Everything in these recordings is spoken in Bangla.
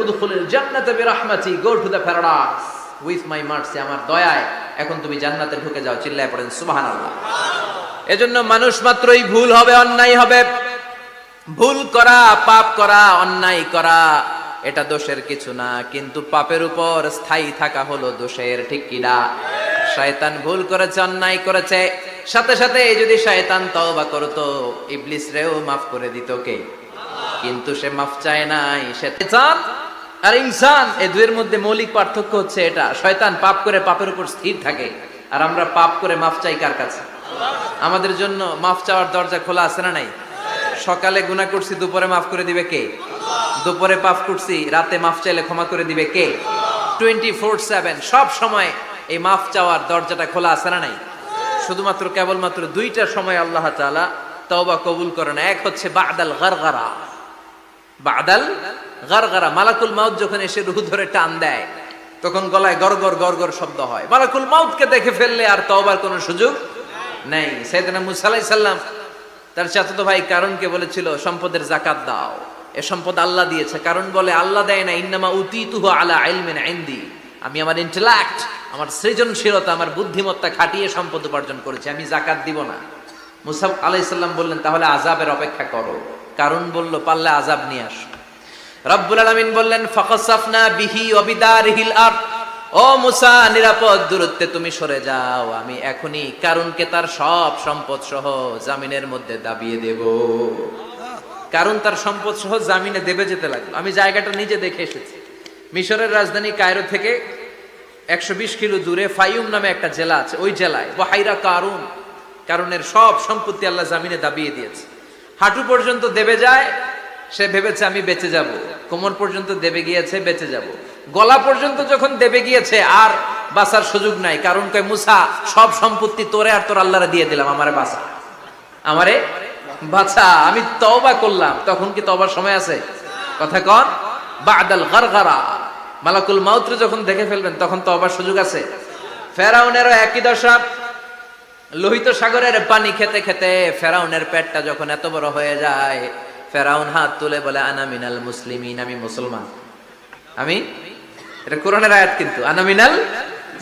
উদখুলুল জান্নাতা বিরাহমাতি, go to the paradise with my mercy, আমার দয়ায় এখন তুমি জান্নাতে ঢুকে যাও। চিল্লায় পড়েন সুবহানাল্লাহ। এজন্য মানুষ মাত্রই ভুল হবে, অন্যায় হবে। ভুল করা, পাপ করা, অন্যায় করা এটা দোষের কিছু না, কিন্তু পাপের উপর স্থায়ী থাকা হলো দোষের, ঠিক কিনা? শয়তান ভুল করেছে, অন্যায় করেছে, সাথে সাথে যদি শয়তান তওবা করতো ইবলিস রেও মাফ করে দিত কে? কিন্তু সে মাফ চায় নাই। শয়তান আর ইনসান এই দুইয়ের মধ্যে মৌলিক পার্থক্য হচ্ছে এটা, শয়তান পাপ করে পাপের উপর স্থির থাকে, আর আমরা পাপ করে মাফ চাই কার কাছে? আমাদের জন্য মাফ চাওয়ার দরজা খোলা আছে না নাই? সকালে গুনাহ করছি, দুপুরে মাফ করে দিবে কে? দুপুরে পাপ করছি, রাতে মাফ চাইলে ক্ষমা করে দিবে কে? 24/7 সব সময় এই মাফ চাওয়ার দরজাটা খোলা আছে না নাই? শুধুমাত্র কেবলমাত্র দুইটা সময় আল্লাহ তাআলা তওবা কবুল করেন। এক হচ্ছে বাদাল গারগারা, বাদাল গারগারা, মালাকুল মাউত যখন এসে রূহ ধরে টান দেয় তখন গলায় গরগর গরগর শব্দ হয়। মালাকুল মাউতকে দেখে ফেললে আর তওবার কোনো সুযোগ নেই। সাইয়েদনা মুসা আলাইহিস সালাম তার চাচাতো ভাই কারণকে বলেছিল সম্পদের যাকাত দাও, এ সম্পদ আল্লাহ দিয়েছে। কারণ বলে আল্লাহ দেয় না, ইন্নামা উতীতুহু আলা ইলমিন ইনদি, আমি আমার ইন্টেলেক্ট, আমার সৃজনশীলতা, আমার বুদ্ধিমত্তা খাটিয়ে সম্পদ উপার্জন করেছি, আমি যাকাত দিব না। মুসা আলাইহিস সালাম বললেন তাহলে আযাবের অপেক্ষা করো। কারণ বলল পারলে আযাব নিয়ে আসো। রব্বুল আলামিন বললেন ফাকাসাফনা বিহি ওয়া বিদারিহিল আরদ, ও মুসা নিরাপদ দূরত্বে তুমি সরে যাও, আমি এখনি কারুনকে তার সব সম্পদ সহ জামিনের মধ্যে দাবিয়ে দেব। কারণ তার সম্পদ সহ জামিনে দেবে যেতে লাগলো। আমি জায়গাটা নিজে দেখে এসেছি। মিশরের রাজধানী কায়রো থেকে 120 কিলো দূরে ফাইউম নামে একটা জেলা আছে, ওই জেলায় বহাইরা কারুন, কারণের সব সম্পত্তি আল্লাহ জামিনে দাবিয়ে দিয়েছে। হাঁটু পর্যন্ত দেবে যায়, সে ভেবেছে আমি বেঁচে যাব, কোমর পর্যন্ত দেবে গিয়েছে বেঁচে যাব, গলা পর্যন্ত যখন দেবে গিয়েছে আর বাঁচার সুযোগ নাই। কারণ কয় মুসা সব সম্পত্তি তোরে আর তোর আল্লাহরে দিয়ে দিলাম, আমারে বাঁচা, আমারে বাঁচা, আমি তওবা করলাম। তখন কি তওবার সময় আছে? কথা কন। বাদাল গারগারা, মালাকুল মাউত যখন দেখে ফেলবেন তখন তওবার সুযোগ আছে? ফেরাউনেরও একই দশা। লোহিত সাগরের পানি খেতে খেতে ফেরাউনের পেটটা যখন এত বড় হয়ে যায়, ফেরাউন হাত তুলে বলে আনা মিনাল মুসলিমিন, আমি মুসলমান। আমি, এটা কোরআনের আয়াত কিন্তু, আনা মিনাল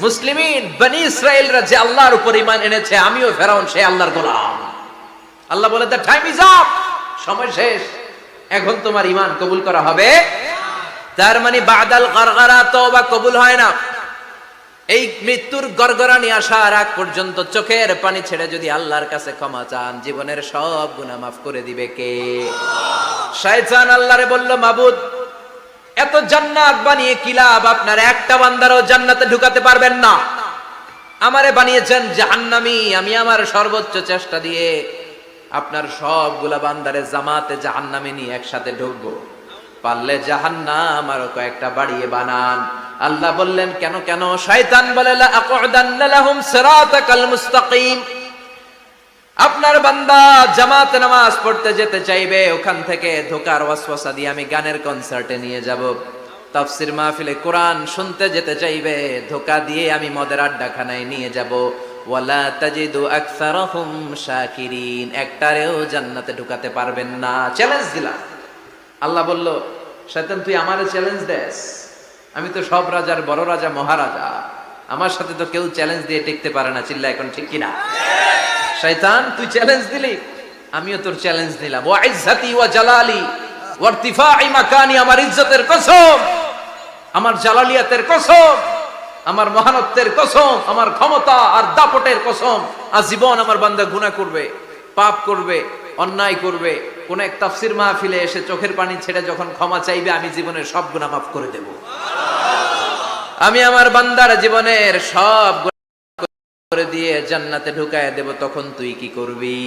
মুসলিমিন, বনি ইসরাইলরা যে আল্লাহর উপর ঈমান এনেছে, আমিও ফেরাউন সে আল্লাহর গোলাম। আল্লাহ বলে দ্য টাইম ইজ আপ, সময় শেষ, এখন তোমার ঈমান কবুল করা হবে। তার মানে বাদাল গারগারা তওবা কবুল হয় না। এই মৃত্যুর গড়গড়ানি আসার আগ পর্যন্ত চোখের পানি ছেড়ে যদি আল্লাহর কাছে ক্ষমা চান, জীবনের সব গুনাহ মাফ করে দিবে কে? শয়তান আল্লাহরে বলল মাবুদ এত জান্নাত বানিয়ে কি লাভ, আপনার একটা বান্দারও জান্নাতে ঢুকাতে পারবেন না, আমারে বানিয়েছেন জাহান্নামী, আমি আমার সর্বোচ্চ চেষ্টা দিয়ে আপনার সবগুলা বান্দারে জামাতে জাহান্নামে নিয়ে একসাথে ঢুকবো, পারলে জাহান্নাম আরো কয়েকটা বাড়িয়ে বানান। আল্লাহ বললেন কেন কেন? শয়তান বলে লা আকুদান্না লাহুম সিরাতাকাল মুস্তাকিম, আপনার বান্দা জামাতে নামাজ পড়তে যেতে চাইবে, ওখান থেকে ধোকার ওয়াসওয়াসা দিয়ে আমি গানের কনসার্টে নিয়ে যাব, তাফসীর মাহফিলে কোরআন শুনতে যেতে চাইবে, ধোকা দিয়ে আমি মদের আড্ডাখানায় নিয়ে যাব, ওয়ালা তাজিদু আকসারাহুম শাকিরিন, একটারেও জান্নাতে ঢুকাতে পারবেন না। চ্যালেঞ্জ দিলাম। আল্লাহ বলল শয়তান তুই আমারে চ্যালেঞ্জ দেস, আমি তো সব রাজার বড় রাজা মহারাজা, আমার সাথে তো কেউ চ্যালেঞ্জ দিয়ে টিকতে পারে না। চিল্লা এখন ঠিক কিনা? শয়তান তুই চ্যালেঞ্জ দিলি, আমিও তোর চ্যালেঞ্জ দিলাম। ওয়া ইজ্জতি ওয়া জালালি ওয়া ইরতিফাই মাকানি, আমার ইজ্জতের কসম, আমার জালালিয়াতের কসম, আমার মহানত্বের কসম, আমার ক্ষমতা আর দাপটের কসম, আজীবন আমার বান্দা গুনাহ করবে, পাপ করবে, অন্যায় করবে, কোন এক তাফসীর মাহফিলে এসে চোখের পানি ছেড়ে যখন ক্ষমা চাইবে, আমি জীবনের সব গুনাহ মাফ করে দেব। আমি আমার বান্দার জীবনের সব করে দিয়ে জান্নাতে ঢুকায় দেব। তখন তুই কি করবি?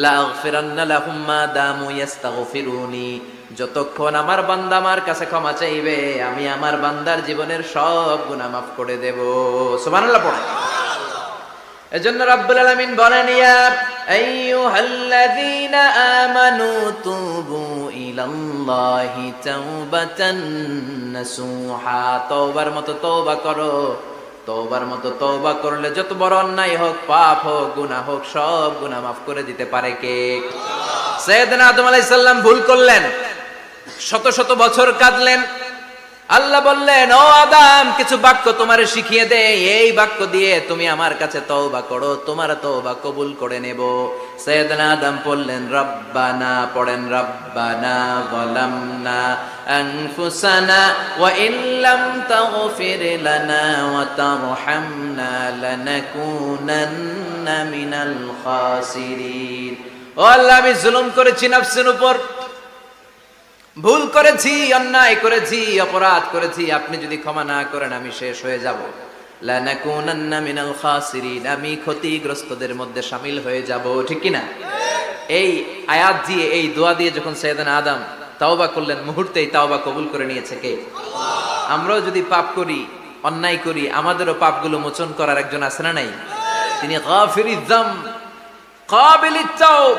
লা আগফিরান্না লাহুম মা দামু ইস্তাগফিরুনি, যতক্ষণ আমার বান্দা আমার কাছে ক্ষমা চাইবে, আমি আমার বান্দার জীবনের সব গুনাহ মাফ করে দেব। সুবহানাল্লাহ পড়ে। এজন্য রাব্বুল আলামিন বলেন ইয়া আইয়ুহাল্লাযীনা আমানু তুবু ইলাল্লাহি তাওবাতান নাসুহা, তওবার মতো তওবা করো, তওবার মতো তওবা করলে যত বড় অন্যায় হোক, পাপ হোক, গুনাহ হোক, সব গুনাহ মাফ করে দিতে পারে কে? সাইয়েদনা আদম আলাইহিস সালাম ভুল করলেন, শত শত বছর কাঁদলেন, আল্লাহ বললেন, ও আদম, কিছু বাক্য তোমারে শিখিয়ে দে, এই বাক্য দিয়ে তুমি আমার কাছে তওবা করো, তোমার তওবা কবুল করে নেব। সাইয়েদনা আদম বললেন, রব্বানা, পড়েন, রব্বানা যালামনা আনফুসানা ওয়া ইন লাম তাগফির লানা ওয়া তারহামনা লানাকুনান্না মিনাল খাসিরিন। ও আল্লাহ, আমি জুলুম করেছি নফসের উপর, ভুল করেছি, অন্যায় করেছি, অপরাধ করেছি, আপনি যদি ক্ষমা না করেন আমি শেষ হয়ে যাব। লানাকুনান্না মিনাল খাসিরিন, আমি ক্ষতিগ্রস্তদের মধ্যে শামিল হয়ে যাব। ঠিক কি না? এই আয়াত দিয়ে, এই দোয়া দিয়ে যখন সাইয়েদনা আদম তাওবা করলেন, মুহূর্তেই তাওবা কবুল করে নিয়েছে কে? আল্লাহ। আমরাও যদি পাপ করি, অন্যায় করি, আমাদেরও পাপগুলো মোচন করার একজন আছে না নাই? তিনি গাফিরিয যাম, কাবিলিত তাওব।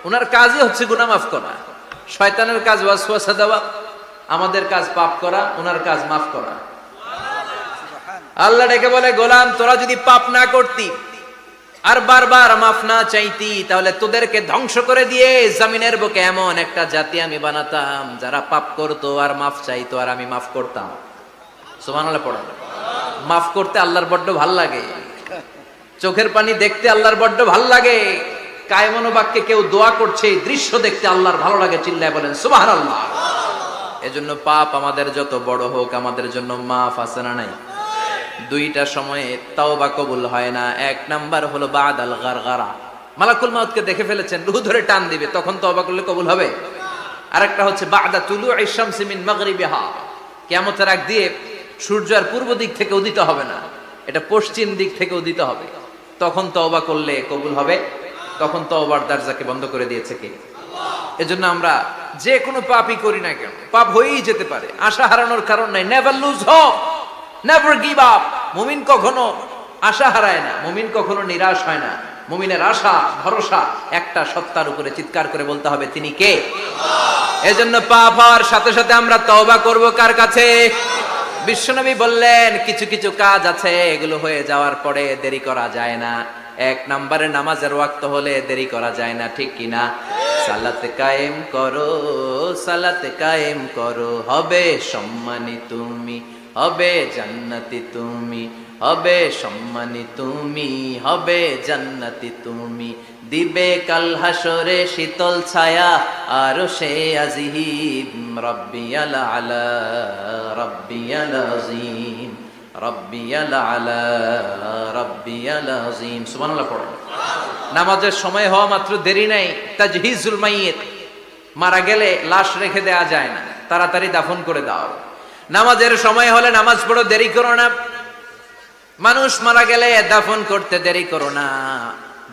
ওনার কাজই হচ্ছে গুনাহ মাফ করা। শয়তানের কাজ ওয়াসওয়াসা দেওয়া, আমাদের কাজ পাপ করা, ওনার কাজ মাফ করা। আল্লাহ ডেকে বলে, গোলাম, তোরা যদি পাপ না করতি আর বারবার মাফ না চাইতি, তাহলে তোদেরকে ধ্বংস করে দিয়ে জমিনের বুকে এমন একটা জাতি আমি বানাতাম যারা পাপ করতো আর মাফ চাইতো, আর আমি মাফ করতাম। সুবহানাল্লাহ পড়া। মাফ করতে আল্লাহর বড্ড ভাল লাগে, চোখের পানি দেখতে আল্লাহর বড্ড ভাল লাগে, কায়মনো বাক্যে কেউ দোয়া করছে এই দৃশ্য দেখতে আল্লাহর ভালো লাগে। চিল্লায় বলেন সুবহানাল্লাহ। এজন্য পাপ আমাদের যত বড় হোক, আমাদের জন্য মাফ আছে না নাই? দুইটা সময়ে তাওবা কবুল হয় না। এক নাম্বার হলো বাদাল গারগারা, মালাকুল মাউতকে দেখে ফেলেছেন, রূহ ধরে টান দিবে, তখন তাওবা করলে কবুল হবে। আরেকটা হচ্ছে বাদা তুলুই শামসি মিন মাগরিবিহা, কিয়ামতের আগ দিয়ে সূর্য আর পূর্ব দিক থেকে উদিত হবে না, এটা পশ্চিম দিক থেকে উদিত হবে, তখন তাওবা করলে কবুল হবে। তখন তওবার দরজাকে বন্ধ করে দিয়েছে কে? আল্লাহ। এজন্য আমরা যে কোনো পাপই করি না কেন, পাপ হয়েই যেতে পারে, আশা হারানোর কারণ নাই। Never lose hope, never give up. মুমিন কখনো আশা হারায় না, মুমিন কখনো নিরাশ হয় না। মুমিনের আশা ভরসা একটা সত্তার উপরে, চিৎকার করে বলতে হবে, তিনি কে? আল্লাহ। এজন্য পাপ হওয়ার সাথে সাথে আমরা তওবা করব কার কাছে? বিশ্বনবী বললেন, কিছু কিছু কাজ আছে এগুলো হয়ে যাওয়ার পরে দেরি করা যায় না। এক নম্বরে নামাজের ওয়াক্ত হলে দেরি করা যায় না, ঠিক কিনা? সালাত কায়েম করো, সালাত কায়েম করো, হবে সম্মানী তুমি, হবে জান্নাতি তুমি, হবে সম্মানী তুমি, হবে জান্নাতি তুমি, দিবে কাল হাসরে শীতল ছায়া আরশে আজিম, রব্বিয়াল আলা, রব্বিয়াল আযীম, রব্বিয়াল আলা, রব্বিয়াল আযীম। সুবহানাল্লাহ পড়েন। নামাজের সময় হওয়া মাত্র দেরি নাই। তাজহিজুল মাইয়িত, মারা গেলে লাশ রেখে দেয়া যায় না, তাড়াতাড়ি দাফন করে দাও। নামাজের সময় হলে নামাজ পড়ো, দেরি করো না। মানুষ মারা গেলে দাফন করতে দেরি করো না।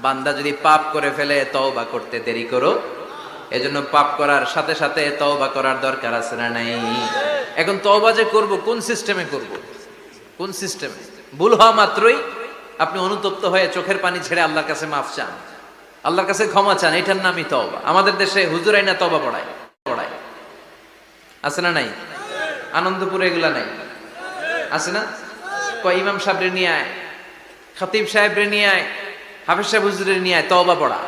বান্দা যদি পাপ করে ফেলে তওবা করতে দেরি করো। এজন্য পাপ করার সাথে সাথে তওবা করার দরকার আছে না নাই? এখন তওবা যে করব, কোন সিস্টেমে করব? কোন সিস্টেমে? ভুল হওয়া মাত্রই আপনি অনুতপ্ত হয়ে চোখের পানি ছেড়ে আল্লাহর কাছে মাফ চান, আল্লাহর কাছে ক্ষমা চান, এটার নামই তওবা। আমাদের দেশে হুজুরাই না তওবা পড়ায়, আছে না নাই? আনন্দপুরে এগুলা নাই, আছে না? কয় ইমাম সাহেবরে নিয়ে আয়, খতিব সাহেবরে নিয়ে আয়, হাফেজ সাহেব হুজুরের নিয়ে আয়, তওবা পড়া।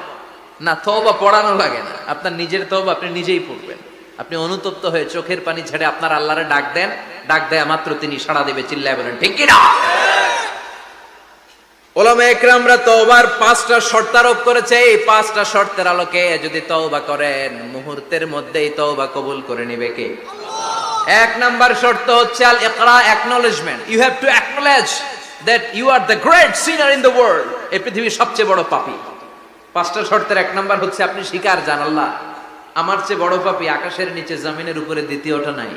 না, তওবা পড়ানো লাগে না, আপনার নিজের তওবা আপনি নিজেই পড়বেন। আপনি অনুতপ্ত হয়ে চোখের পানি ছেড়ে আপনার আল্লাহরে ডাক দেন, ডাক দেয়া মাত্র তিনি সাড়া দেবে। চিল্লায় বলেন ঠিক কি না? উলামায়ে কেরামরা তওবার 5টা শর্ত আরোপ করেছে। এই 5টা শর্তের আলোকে যদি তওবা করেন, মুহূর্তের মধ্যেই তওবা কবুল করে নেবে কে? আল্লাহ। এক নাম্বার শর্ত হচ্ছে আল ইকরা, acknowledgement. You have to acknowledge that you are the great sinner in the world. এই পৃথিবীর সবচেয়ে বড় পাপী। 5টা শর্তের এক নাম্বার হচ্ছে আপনি স্বীকার জান, আল্লাহ আমার চেয়ে বড় পাপী আকাশের নিচে জমিনের উপরে দ্বিতীয়টা নাই।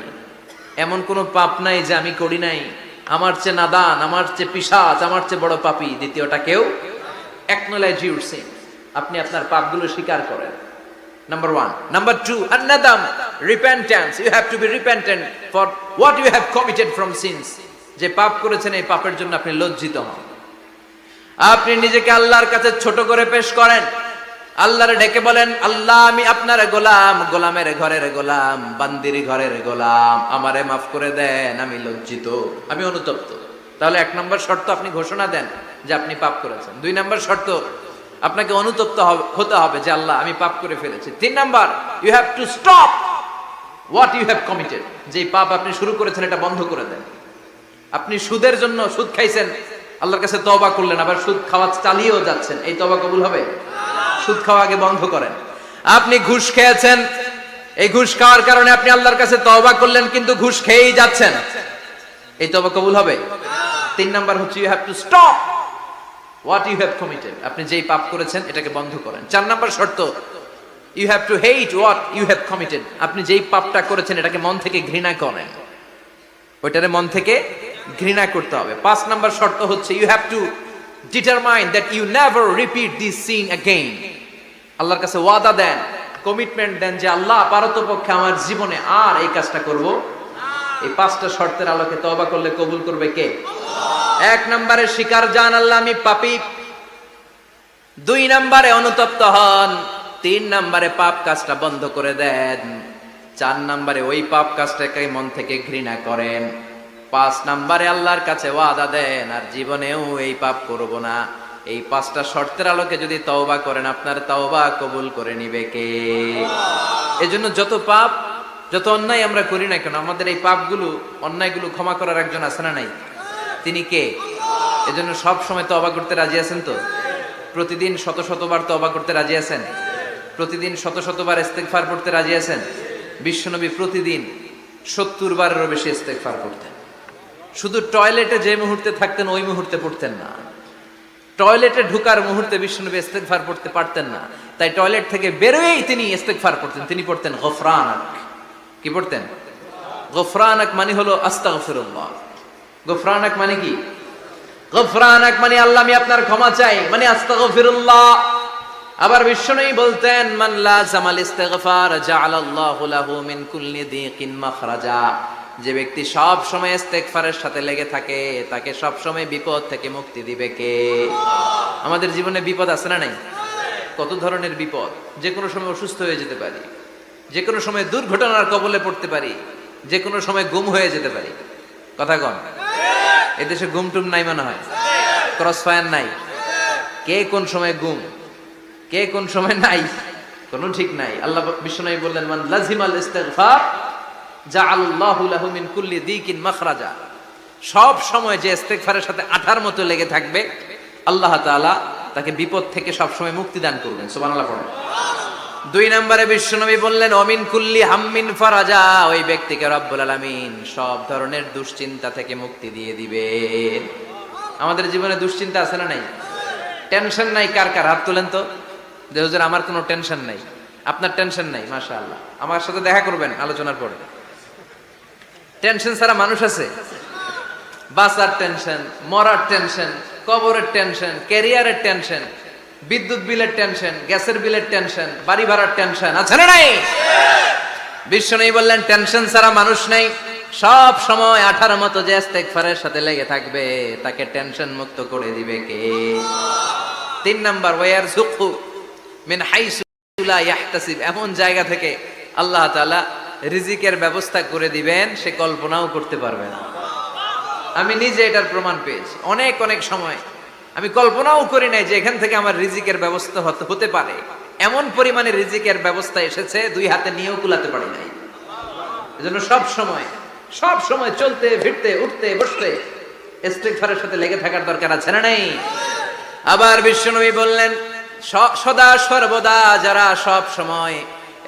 এমন কোন পাপ নাই যে আমি করি নাই। আমার চেয়ে নাদান, আমার চেয়ে পিশাচ, আমার চেয়ে বড় পাপী দ্বিতীয়টা কেউ। অ্যাকনলেজ ইউর সিন, আপনি আপনার পাপগুলো স্বীকার করেন। নাম্বার 1। নাম্বার 2, আন-নাদাম, repentance. You have to be repentant for what you have committed from sins. যে পাপ করেছেন এই পাপের জন্য আপনি লজ্জিত হন। আপনি নিজেকে আল্লাহর কাছে ছোট করে পেশ করেন, আল্লাহরে ডেকে বলেন, আল্লাহ আমি আপনার গোলাম, গোলামের ঘরের গোলাম, বান্দির ঘরের গোলাম, আমারে মাফ করে দেন, আমি লজ্জিত, আমি অনুতপ্ত। তাহলে 1 নম্বর শর্ত আপনি ঘোষণা দেন যে আপনি পাপ করেছেন। 2 নম্বর শর্ত আপনাকে অনুতপ্ত হতে হবে যে আল্লাহ আমি পাপ করে ফেলেছি। 3 number, you have to stop what you have committed, যে পাপ আপনি শুরু করেছেন এটা বন্ধ করে দেন। আপনি সুদের জন্য সুদ খাইছেন, আল্লাহর কাছে তওবা করলেন, আবার সুদ খাওয়া চালিয়েও যাচ্ছেন, এই তওবা কবুল হবে? সুদ খাওয়া আগে বন্ধ করেন। আপনি ঘুষ খেয়েছেন, এই ঘুষ খাওয়ার কারণে আপনি আল্লাহর কাছে তওবা করলেন, কিন্তু ঘুষ খেয়েই যাচ্ছেন, এই তওবা কবুল হবে? 3 নাম্বার হচ্ছে you have to stop what you have committed, আপনি যেই পাপ করেছেন এটাকে বন্ধ করেন। 4 নাম্বার শর্ত, you have to hate what you have committed, আপনি যেই পাপটা করেছেন এটাকে মন থেকে ঘৃণা করেন, ওইটারে মন থেকে ঘৃণা করতে হবে। 5 নাম্বার শর্ত হচ্ছে you have to determine that you never repeat this sin again. আল্লাহর কাছে ওয়াদা দেন, কমিটমেন্ট দেন যে আল্লাহ পারতপক্ষে আমার জীবনে আর এই কাজটা করব। এই 5টা শর্তের আলোকে তওবা করলে কবুল করবে কে? 1 নম্বরে স্বীকার জান আল্লাহ আমি পাপী, 2 নম্বরে অনুতপ্ত হন, 3 নম্বরে পাপ কাজটা বন্ধ করে দেন, 4 নম্বরে ওই পাপ কাজটাকে মন থেকে ঘৃণা করেন, 5 নম্বরে আল্লাহর কাছে ওয়াদা দেন আর জীবনেও এই পাপ করব না। এই 5টা শর্তের আলোকে যদি তওবা করেন, আপনার তওবা কবুল করে নিবে কে? এজন্য যত পাপ, যত অন্যায় আমরা করি না কেন, আমাদের এই পাপগুলো, অন্যায়গুলো ক্ষমা করার একজন আছে না নাই? তিনি কে? এজন্য সব সময় তওবা করতে রাজি আছেন তো? প্রতিদিন শত শতবার তওবা করতে রাজি আছেন? প্রতিদিন শত শতবার ইস্তেগফার পড়তে রাজি আছেন? বিশ্বনবী প্রতিদিন 70 বারেরও বেশি ইস্তেগফার করতেন। শুধু টয়লেটে যে মুহূর্তে থাকতেন ওই মুহূর্তে পড়তেন না, টয়লেটে ঢুকার মুহূর্তে বিশ্বনবী ইস্তেগফার পড়তে পারতেন না, তাই টয়লেট থেকে বেরোয়েই তিনি ইস্তেগফার পড়তেন। তিনি পড়তেন গফরানাক। কি পড়তেন? গফরানাক মানে হলো আস্তাগফিরুল্লাহ। গফরানাক মানে কি? গফরানাক মানে আল্লাহ আমি আপনার ক্ষমা চাই, মানে আস্তাগফিরুল্লাহ। আবার বিশ্বনবী বলতেন মান লাযামাল ইস্তিগফার জাআলাল্লাহু লাহু মিন কুল্লি দিকিন মাখরাজা, যে ব্যক্তি সব সময় ইস্তেগফারের সাথে লেগে থাকে তাকে সব সময় বিপদ থেকে মুক্তি দিবে কে? আমাদের জীবনে বিপদ আছে না নাই? কত ধরনের বিপদ, যে কোনো সময় অসুস্থ হয়ে যেতে পারি, যে কোনো সময় দুর্ঘটনার কবলে পড়তে পারি, যে কোনো সময় গুম হয়ে যেতে পারি। কথা কন, এদেশে গুম টুম নাই মনে হয়, ক্রস ফায়ার নাই, কে কোন সময় গুম, কে কোন সময় নাই, কোনো ঠিক নাই। আল্লাহ বিশ্বনবী বললেন মান লাজিমাল ইস্তিগফার জাআলাল্লাহু লাহু মিন কুল্লি দিকিন মাখরাজা, সব সময় যে ইস্তিগফারের সাথে আঠার মতো লেগে থাকবে আল্লাহ তাআলা তাকে বিপদ থেকে সব সময় মুক্তি দান করবেন। সুবহানাল্লাহ পড়ুন। 2 নম্বরে বিশ্বনবী বললেন অমিন কুল্লি হাম্মিন ফারাজা, ওই ব্যক্তিকে রব্বুল আলামিন সব ধরনের দুশ্চিন্তা থেকে মুক্তি দিয়ে দিবেন। আমাদের জীবনে দুশ্চিন্তা আছে না নাই? টেনশন নাই কার কার? হাত তোলেন তো। যে হুজুর আমার কোনো টেনশন নাই। আপনার টেনশন নাই, মাশাআল্লাহ। আমার সাথে দেখা করবেন আলোচনার পরে। টেনশন ছাড়া মানুষ আছে? বাঁচার টেনশন, মরার টেনশন, কবরের টেনশন, ক্যারিয়ারের টেনশন, বিদ্যুৎ বিলের টেনশন, গ্যাসের বিলের টেনশন, বাড়ি ভাড়ার টেনশন, আছে না নাই? বিশ্বনবী বললেন টেনশন ছাড়া মানুষ নাই। সব সময় আঠার মতো যে ইস্তেগফারের সাথে লেগে থাকবে তাকে টেনশন মুক্ত করে দিবে কে? 3 নাম্বার ওয়ারযুকহু মিন হাইসু লা ইয়াহতাসিব, এমন জায়গা থেকে আল্লাহ তাআলা রিজিকের ব্যবস্থা করে দিবেন সে কল্পনাও করতে পারবে না। আমি নিজে এটার প্রমাণ পেয়েছি। অনেক অনেক সময় আমি কল্পনাও করি নাই যে এখান থেকে আমার রিজিকের ব্যবস্থা হতে পারে। এমন পরিমাণে রিজিকের ব্যবস্থা এসেছে 2 হাতে নিয়েও কুলাতে পারি নাই। এজন্য সব সময় চলতে ফিরতে উঠতে বসতে ইস্তিগফারের সাথে লেগে থাকার দরকার আছে না নাই? আবার বিশ্বনবী বললেন সদা সর্বদা যারা সব সময়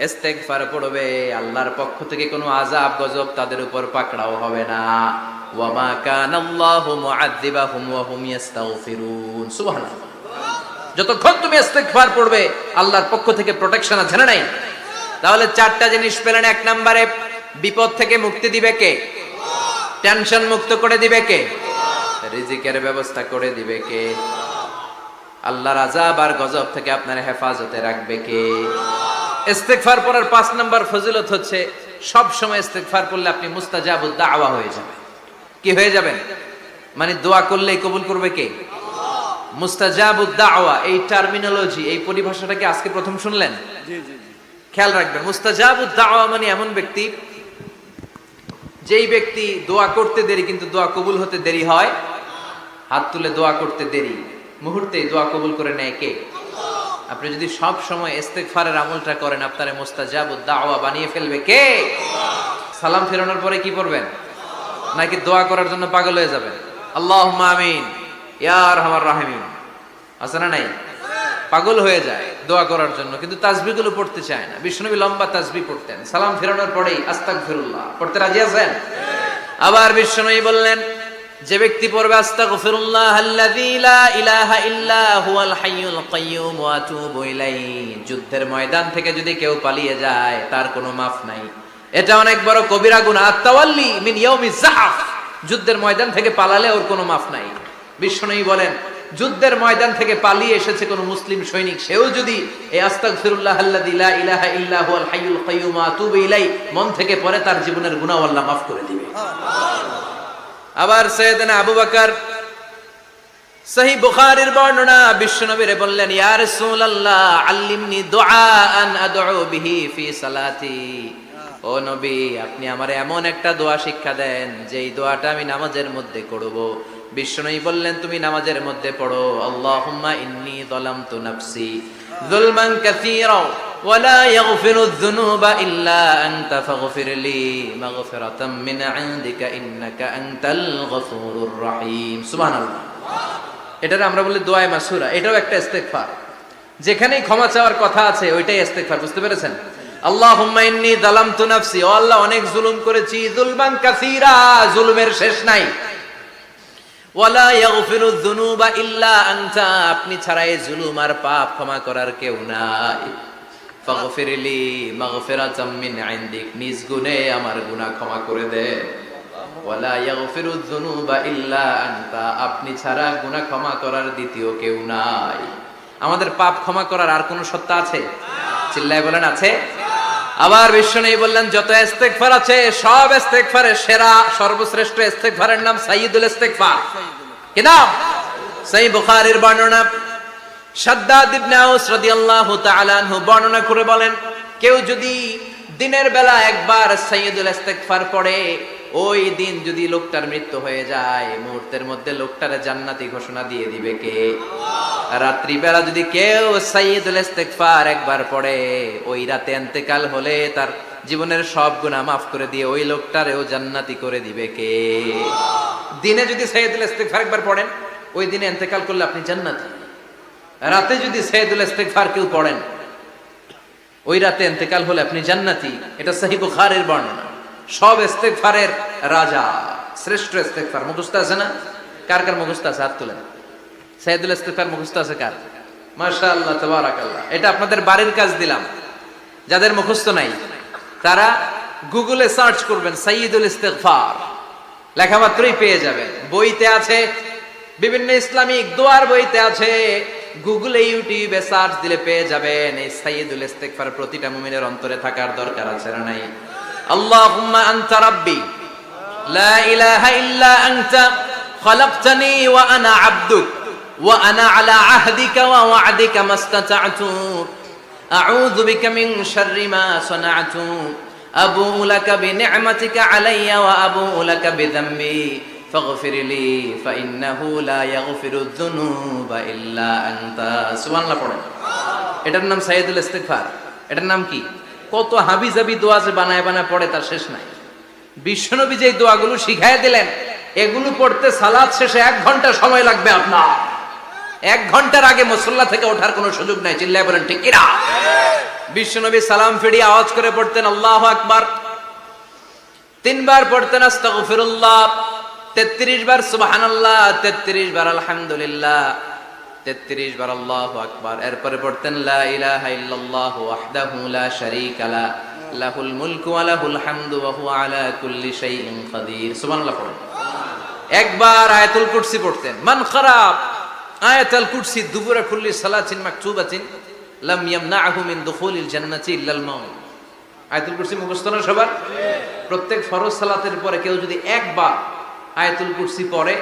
ইস্তেগফার পড়বে আল্লাহর পক্ষ থেকে কোনো আযাব গজব তাদের উপর পাকড়াও হবে না। ওয়া মা কানাল্লাহু মুআযযিবাহুম ওয়া হুম ইস্তাগফিরুন। সুবহানাল্লাহ। যতক্ষণ তুমি ইস্তেগফার পড়বে আল্লাহর পক্ষ থেকে প্রোটেকশন আছে না নাই? তাহলে 4টা জিনিস পেলেন। 1 নম্বরে বিপদ থেকে মুক্তি দিবে কে? টেনশন মুক্ত করে দিবে কে? রিজিকের ব্যবস্থা করে দিবে কে? আল্লাহর আযাব আর গজব থেকে আপনার হেফাজতে রাখবে কে? ইস্তেগফার পড়ার 5 নাম্বার ফজিলত হচ্ছে সব সময় ইস্তেগফার করলে আপনি মুস্তাজাবুদ দাওয়া হয়ে যাবেন। কি হয়ে যাবেন? মানে দোয়া করলেই কবুল করবে কে? মুস্তাজাবুদ দাওয়া, এই টার্মিনোলজি, এই পরিভাষাটাকে আজকে প্রথম শুনলেন? জি জি, খেয়াল রাখবেন। মুস্তাজাবুদ দাওয়া মানে এমন ব্যক্তি, যেই ব্যক্তি দোয়া করতে দেরি কিন্তু দোয়া কবুল হতে দেরি হয়। হাত তুলে দোয়া করতে দেরি, মুহূর্তে দোয়া কবুল করে নেয় কে? আপনি যদি সব সময় ইস্তেগফারের আমলটা করেন, আপনারে মুস্তাজাবুদ দাওয়া বানিয়ে ফেলবে কে? সালাম ফেরানোর পরে কি পড়বেন? নাকি দোয়া করার জন্য পাগল হয়ে যাবেন? আল্লাহুম্মা আমিন ইয়া আরহামার রাহিমিন, আছে না নাই? পাগল হয়ে যায় দোয়া করার জন্য, কিন্তু তাসবিহগুলো পড়তে চায় না। বিশ্বনবী লম্বা তাসবিহ পড়তেন, সালাম ফেরানোর পরেই আস্তাগফিরুল্লাহ পড়তে রাজি আছেন? আবার বিশ্বনবী বললেন, যে ব্যক্তি পড়বে আস্তাগফিরুল্লাহ আল্লাযী লা ইলাহা ইল্লা হুয়াল হাইয়ুল কাইয়্যুম ওয়া আতুবু ইলাইহি, যুদ্ধের ময়দান থেকে যদি কেউ পালিয়ে যায় তার কোনো মাফ নাই। এটা অনেক বড় কবিরা গুনাহ। আত-তাওয়াল্লি মিন ইয়াউমিজ যাহফ, যুদ্ধের ময়দান থেকে পালালে ওর কোনো মাফ নাই। বিশ্বনবী বলেন, যুদ্ধের ময়দান থেকে পালিয়ে এসেছে কোন মুসলিম সৈনিক, সেও যদি এই আস্তাগফিরুল্লাহ আল্লাযী লা ইলাহা ইল্লা হুয়াল হাইয়ুল কাইয়্যুম ওয়া আতুবু ইলাইহি মন থেকে পড়ে, তার জীবনের গুনাহ আল্লাহ মাফ করে দিবে। আবার সাইয়েদনা আবু বকর, সহিহ বুখারীর বর্ণনা, বিশ্বনবীরে বললেন, ইয়া রাসূলুল্লাহ আল্লিমনি দুআআন আদউ বিহি ফি সালাতি, ও নবী আপনি আমারে এমন একটা দোয়া শিক্ষা দেন যেই দোয়াটা আমি নামাজের মধ্যে করব। বিশ্বনবী বললেন, তুমি নামাজের মধ্যে পড়ো, আল্লাহুম্মা ইন্নী যালামতু নাফসি যুলমান কাসীরা ওয়া লা ইয়াগফিরুয যুনুবা ইল্লা আনতা ফাগফিরলি মাগফিরাতাম মিন ইনদিকা ইন্নাকা আনতাল গফুরুর রহিম। সুবহানাল্লাহ। এটারে আমরা বলি দোয়ায়ে মাসুরা, এটাও একটা ইস্তেগফার। যেখানেই ক্ষমা চাওয়ার কথা আছে ওইটাই ইস্তেগফার, বুঝতে পেরেছেন? আল্লাহুম্মা ইন্নী যালামতু নাফসি, ও আল্লাহ অনেক জুলুম করেছি, যুলমান কাসীরা, জুলুমের শেষ নাই, ওয়ালা ইয়াগফিরুয যুনুবা ইল্লা আনতা, আপনি ছাড়া এই জুলুম আর পাপ ক্ষমা করার কেউ নাই। ফাগফিরলি মাগফিরাতাম মিন ইনদিক, নিজ গুণে আমার গুনাহ ক্ষমা করে দে। ওয়ালা ইয়াগফিরুয যুনুবা ইল্লা আনতা, আপনি ছাড়া গুনাহ ক্ষমা করার দ্বিতীয় কেউ নাই। আমাদের পাপ ক্ষমা করার আর কোন সত্তা আছে? চিল্লায় বলেন আছে? আবার বিশ্বনবী বললেন, যত ইস্তেগফার আছে সব ইস্তেগফারের সেরা সর্বশ্রেষ্ঠ ইস্তেগফারের নাম সাইয়্যিদুল ইস্তেগফার। কি নাম? সহিহ বুখারীর বর্ণনা, শাদ্দাদ ইবনে আউস রাদিয়াল্লাহু তাআলা আনহু বর্ণনা করে বলেন, কেউ যদি দিনের বেলা একবার সাইয়্যিদুল ইস্তেগফার পড়ে, ওই দিন যদি লোকটার মৃত্যু হয়ে যায়, মুহূর্তের মধ্যে লোকটারে জান্নাতি ঘোষণা দিয়ে দিবে কে? রাত্রি বেলা যদি কেউ সাইয়্যিদুল ইস্তেগফার একবার পড়ে, ওই রাতে ইন্তেকাল হলে তার জীবনের সব গুনাহ মাফ করে দিয়ে ওই লোকটারেও জান্নাতি করে দিবে কে? দিনে যদি সাইয়্যিদুল ইস্তেগফার একবার পড়েন, ওই দিনে ইন্তেকাল করলে আপনি জান্নাতি। রাতে যদি সাইয়্যিদুল ইস্তেগফার কেউ পড়েন, ওই রাতে ইন্তেকাল হলে আপনি জান্নাতি। এটা সহিহ বুখারীর বর্ণনা। সব ইস্তেগফারের রাজা, শ্রেষ্ঠ ইস্তেগফার মুখস্থ আছে না? কার কার মুখস্থ আছে? হাত তুলেন। সাইয়্যিদুল ইস্তেগফার মুখস্থ আছে কার? মাশাআল্লাহ, তাবারাকাল্লাহ। এটা আপনাদের বাড়ির কাজ দিলাম। যাদের মুখস্থ নাই তারা গুগলে সার্চ করবেন সাইয়্যিদুল ইস্তেগফার, লেখা মাত্রই পেয়ে যাবেন। বইতে আছে, বিভিন্ন ইসলামিক দোয়ার বইতে আছে, গুগলে ইউটিউবে সার্চ দিলে পেয়ে যাবেন। এই সাইয়্যিদুল ইস্তেগফার প্রতিটা মুমিনের অন্তরে থাকার দরকার আছে না নাই? আল্লাহুম্মা আনতা রাব্বি লা ইলাহা ইল্লা আনতা খালাকতানি ওয়া আনা আবদুক ওয়া আনা আলা আহদিকা ওয়া ওয়া'দিকা মাস্তাতা'তু আউযু বিকা মিন শাররি মা সানা'তু আবুউ লাকা বিনি'মাতিকা আলাইয়া ওয়া আবুউ লাকা বিযামবি ফাগফিরলি ফাইন্নাহু লা ইয়াগফিরুয যুনুবা ইল্লা আনতা। সুবহানাল্লাহ পড়েন। এটার নাম সাইয়্যিদুল ইস্তেগফার। এটার নাম কি? কত হাবিজাবি দোয়া যে বানায় বানায় পড়ে তার শেষ নাই। বিশ্বনবী যে দোয়াগুলো শিখায় দিলেন, এগুলো পড়তে সালাত শেষে 1 ঘন্টা সময় লাগবে আপনার। 1 ঘন্টার আগে মুসল্লা থেকে ওঠার কোনো সুযোগ নাই। চিল্লায় বলেন ঠিক কিনা? বিশ্বনবী সালাম ফিরিয়ে আওয়াজ করে পড়তেন আল্লাহু আকবার, 3 বার পড়তেন আস্তাগফিরুল্লাহ, 33 বার সুবহানাল্লাহ, 33 বার আলহামদুলিল্লাহ, 33 বার আল্লাহু আকবার। এরপরে পড়তেন লা ইলাহা ইল্লাল্লাহু ওয়াহদাহু লা শারীকা লা লাহুল মুলকু ওয়া লাহুল হামদু ওয়া হুয়া আলা কুল্লি শাইইন কাদির। সুবহানাল্লাহ পড়েন। একবার আয়াতুল কুরসি পড়তেন। মান খারাব আয়াতুল কুরসি দুবুরা কুল্লি সালাতিন মাকতুবাতিন লাম ইয়ামনাহু মিন দুখুলিল জান্নাতি ইল্লাল মাউত। আয়াতুল কুরসি মুখস্থ না সবার? প্রত্যেক ফরজ সালাতের পরে কেউ যদি একবার আয়াতুল কুরসি পড়ে,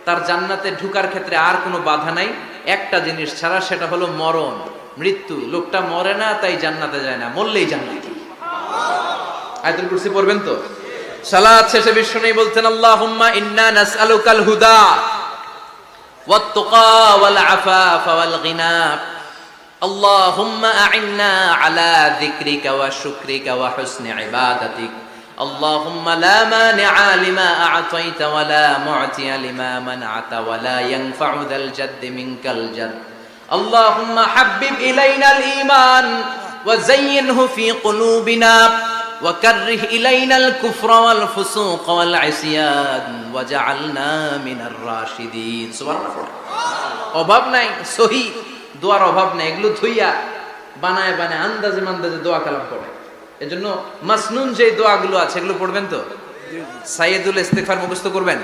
তার জান্নাতে ঢোকার ক্ষেত্রে আর কোনো বাধা নাই, একটা জিনিস ছাড়া, সেটা হলো মরণ, মৃত্যু। লোকটা মরে না তাই জান্নাতে যায় না, মরলেই জান্নাতি। আয়াতুল কুরসি পড়বেন তো? সালাত শেষে বিশ্বনবী বলতেন আল্লাহুম্মা ইন্না নাসআলুকাল হুদা ওয়াত তুকা ওয়াল আফাফা ওয়াল গিনা আল্লাহুম্মা আ'ইন্না আলা যিকরিকা ওয়া শুকরিকা ওয়া হুসনি ইবাদাতিক আল্লাহুম্মা লা মানিআ লিমা আ'তাইতা ওয়া লা মু'তিয়া লিমা মানআতা ওয়া লা ইয়ানফা'ু যাল জাদ্দি মিনকাল জাদ আল্লাহুম্মা হাব্বিব ইলাইনাল ঈমান ওয়া যায়্যিনহু ফি কুলুবিনা ওয়া কাররিহ ইলাইনাল কুফরা ওয়াল ফুসুক ওয়াল ইসয়ান ওয়াজআলনা মিনার রাশিদিন। সুবহানাল্লাহ। অভাব নাই, সহি দোয়ার অভাব নাই, এগুলো ধুইয়া বানায় বানায় আন্দাজে মান্দাজে দোয়া কালাম পড়ে। এজন্য মাসনুন যে দোয়াগুলো আছে এগুলো পড়বেন তো। সাইয়্যিদুল ইস্তিগফার মুখস্থ করবেন,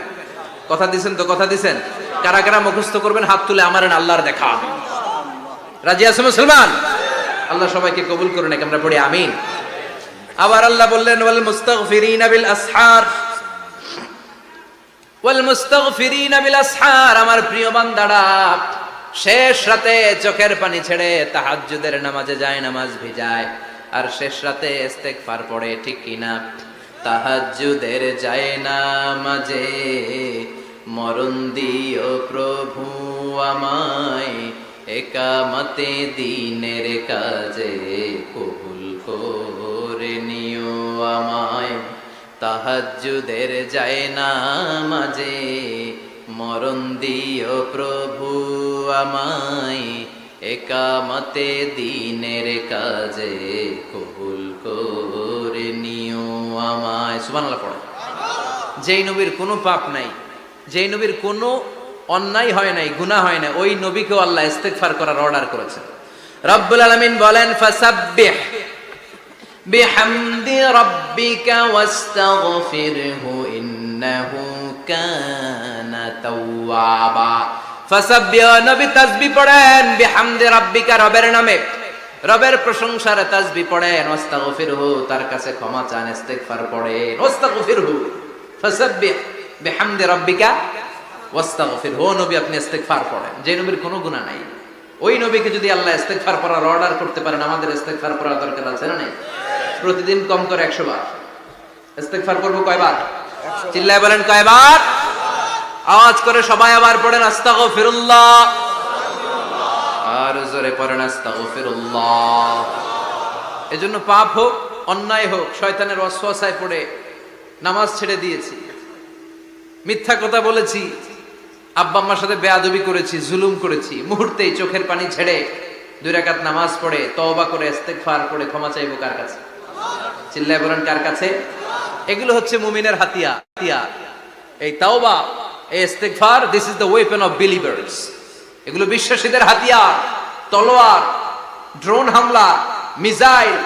কথা দিছেন তো, কথা দিছেন। কারা কারা মুখস্থ করবেন হাত তুলে আমারেন আল্লাহর দেখা। রাজি আছেন মুসলমান? আল্লাহ সবাইকে কবুল করুন, আমরা পড়ি আমিন। আবার আল্লাহ বললেন ওয়াল মুস্তাগফিরিনা বিল আসহার, ওয়াল মুস্তাগফিরিনা বিল আসহার, আমার প্রিয় বান্দারা শেষ রাতে চোখের পানি ছেড়ে তাহাজ্জুদের নামাজে যায়, নামাজ ভিজায় আর শেষ রাতে ইস্তিগফার পড়ে, ঠিক কিনা? তাহাজ্জুদের যায় নামাজে মরণ দিও প্রভু আমায়, একামতে দিনের কাজে কবুল করে নিও আমায়। তাহাজ্জুদের যায় নামাজে মরণ দিও প্রভু আমায়, একামতে দিনের কাজে কবুল করে নিও আমায়। সুবহানাল্লাহ পড়ে। যেই নবীর কোনো পাপ নাই, যেই নবীর কোনো অন্যায় হয় নাই, গুনাহ হয় নাই, ওই নবীকেও আল্লাহ ইস্তিগফার করার অর্ডার করেছেন। রব্বুল আলামিন বলেন ফাসাব্বিহ বিহামদি রাব্বিকা ওয়াস্তাগফিরহু ইন্নাহু কানা তাওয়াবা। ফাসাব্বিহ, নবী তাসবিহ পড়েন, বিহামদি রাব্বিকা, রবের নামে, রবের প্রশংসার তাসবিহ পড়েন, ওয়াস্তাগফিরহু, তার কাছে ক্ষমা চান, ইস্তিগফার পড়েন। ওয়াস্তাগফিরহু, ফাসাব্বিহ বিহামদি রাব্বিকা ওয়াস্তাগফিরহু, নবী আপনি ইস্তিগফার পড়েন। যে নবীর কোনো গুনাহ নাই, ওই নবীকে যদি আল্লাহ ইস্তিগফার করার অর্ডার করতে পারেন, আমাদের ইস্তিগফার করার দরকার আছে না? নাই? প্রতিদিন কম করে 100 বার ইস্তিগফার করব। কয়বার? চিল্লায় বলেন কয়বার? আওয়াজ করে সবাই আবার পড়েন আস্তাগফিরুল্লাহ, আর জোরে পড়েন আস্তাগফিরুল্লাহ। এজন্য পাপ হোক, অন্যায় হোক, শয়তানের ওয়াসওয়াসায় পড়ে নামাজ ছেড়ে দিয়েছি, মিথ্যা কথা বলেছি, আব্বা আম্মার সাথে বেয়াদবি করেছি, জুলুম করেছি, মুহূর্তেই চোখের পানি ছেড়ে 2 রাকাত নামাজ পড়ে তওবা করে ইস্তিগফার করে ক্ষমা চাইবো কার কাছে? চিল্লায় বলেন কার কাছে? এগুলো হচ্ছে মুমিনের হাতিয়ার। এই তাওবা, এই ইস্তিগফার, this is the weapon of believers. এগুলো বিশ্বাসীদের হাতিয়ার। তলোয়ার, ড্রোন হামলা, মিসাইল,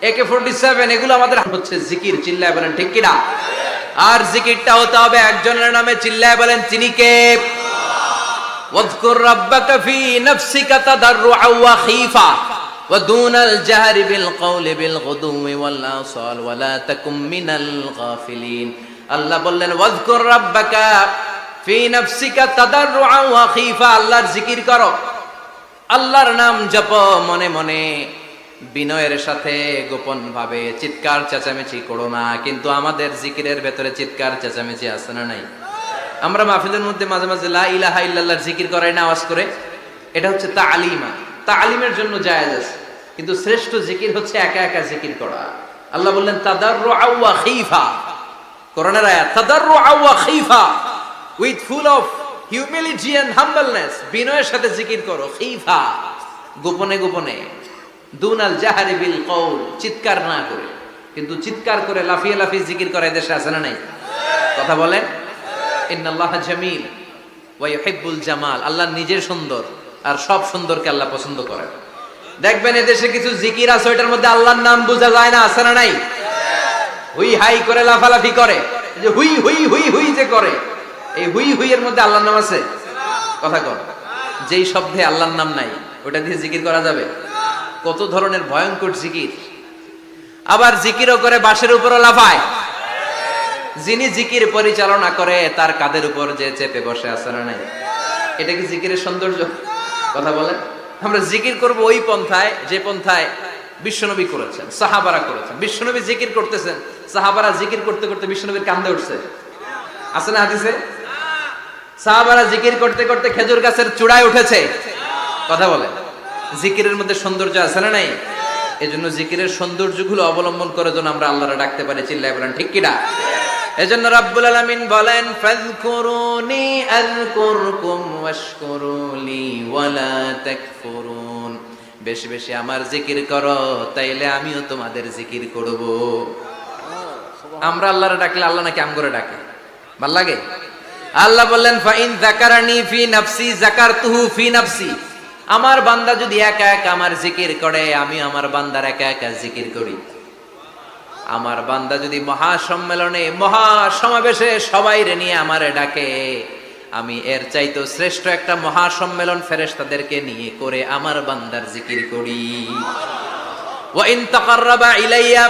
AK-47, এগুলো আমাদের হচ্ছে জিকির। চিল্লায় বলেন ঠিক কিনা? আর জিকিরটা হতে হবে একজনের নামে। চিল্লায় বলেন তিনি কে? ওয়াযকুর রাব্বাকা ফি নাফসিকা তাদাররুআ ওয়া খীফা ওয়া দুনাল জাহরি বিল কওলি বিল গুদুই ওয়াল আসাল ওয়া লা তাকুম মিনাল গাফিলিন। আল্লাহ বললেন ওয়াযকুর রাব্বাকা ফি নাফসিকা তাদাররুআ ওয়া খীফা, আল্লাহর জিকির করো, আল্লাহর নাম জপো মনে মনে, বিনয়ের সাথে, গোপন ভাবে, চিৎকার চেঁচামেচি করো না। কিন্তু আমাদের জিকিরের ভেতরে চিৎকার চেঁচামেচি আছে না নাই? আমরা মাহফিলের মধ্যে মাঝে মাঝে লা ইলাহা ইল্লাল্লাহর জিকির করাই না আওয়াজ করে, এটা হচ্ছে তালিমা, তালিমের জন্য জায়েজ আছে। কিন্তু শ্রেষ্ঠ জিকির হচ্ছে একা একা জিকির করা। আল্লাহ বললেন তাদাররুআ ওয়া খীফা, কোরআনের আয়াত, তাদাররুআ ওয়া খীফা, with full of humility and humbleness, বিনয়ের সাথে জিকির করো। খীফা, গোপনে গোপনে, দুনাল জাহারি বিল কওল, চিৎকার না করে। কিন্তু চিৎকার করে লাফিয়ে লাফিয়ে জিকির করা দেশে আছে না নাই? কথা বলেন। ইন্নাল্লাহা জামিল ওয়া ইউহিব্বুল জামাল, আল্লাহ নিজে সুন্দর আর সব সুন্দরকে আল্লাহ পছন্দ করেন। দেখবেন এদেশে কিছু জিকির আছে ওইটার মধ্যে আল্লাহর নাম বোঝা যায় না, আছে না নাই? হুই হাই করে লাফালাফি করে, যে হুই হুই হুই হুই যে করে, এই হুই হুই এর মধ্যে আল্লাহর নাম আছে? কথা কর। যেই শব্দে আল্লাহর নাম নাই ওটা দিয়ে জিকির করা যাবে? কত ধরনের ভয়ঙ্কর জিকির। আবার জিকিরও করে বাঁশের উপরও লাফায়। যিনি জিকির পরিচালনা করে তার কাঁধের উপর যে চেপে বসে আছে না নাই? এটা কি জিকিরের সৌন্দর্য? কথা বলেন। আমরা জিকির করব ওই পন্থায় যে পন্থায় বিশ্বনবী করেছেন, সাহাবারা করেছেন। বিশ্বনবী জিকির করতেছেন, সাহাবারা জিকির করতে করতে বিশ্বনবীর কাঁধে উঠছে, আছে না হাদিসে? সাহাবারা জিকির করতে করতে খেজুর গাছের চূড়ায় উঠেছে। কথা বলেন। জিকিরের মধ্যে সৌন্দর্য আছে না নাই? এজন্য জিকিরের সৌন্দর্যগুলো অবলম্বন করে যেন আমরা আল্লাহরে ডাকতে পারি। চিল্লায় বলেন ঠিক কিনা? এজন্য রাব্বুল আলামিন বলেন ফাযকুরুনি আযকুরকুম ওয়াশকুরুলি ওয়ালা তাকফুরুন। বেশি বেশি আমার জিকির করো, তাইলে আমিও তোমাদের জিকির করব। আমরা আল্লাহরে ডাকলে আল্লাহ নাকি আম করে ডাকে, ভাল লাগে? আল্লাহ বললেন ফাইন যাকারানি ফি নাফসি যাকারতুহু ফি নাফসি। আমার বান্দা যদি একা একা আমার জিকির করে, আমি আমার বান্দার একা একা জিকির করি। আমার বান্দা যদি মহাসম্মেলনে মহাসমাবেশে সবাই রে নিয়ে আমারে ডাকে, আমি এর চাইতো শ্রেষ্ঠ একটা মহাসম্মেলন ফেরেশতাদেরকে নিয়ে করে আমার বান্দার জিকির করি। ওয়া ইন তাকাররাবা ইলাইয়া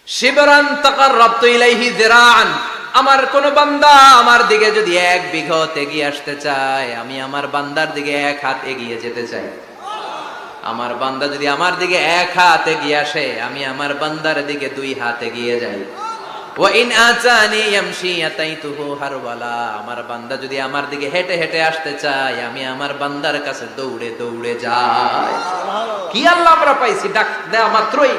শিবরান তাকাররাবতু ইলাইহি যিরাআন। আমার কোন বান্দা আমার দিকে যদি 1 বিঘত এগিয়ে আসতে চায়, আমি আমার বান্দার দিকে 1 হাত এগিয়ে যেতে চাই। আমার বান্দা যদি আমার দিকে 1 হাত এগিয়ে আসে, আমি আমার বান্দার দিকে 2 হাত এগিয়ে যাই। ওয়া ইন আতানি ইয়ামশি আতাইতুহু হারওয়ালা। আমার বান্দা যদি আমার দিকে হেঁটে হেঁটে আসতে চায়, আমি আমার বান্দার কাছে দৌড়ে দৌড়ে যাই। কি আল্লাহ আমরা পাইছি, ডাক দেয়া মাত্রই,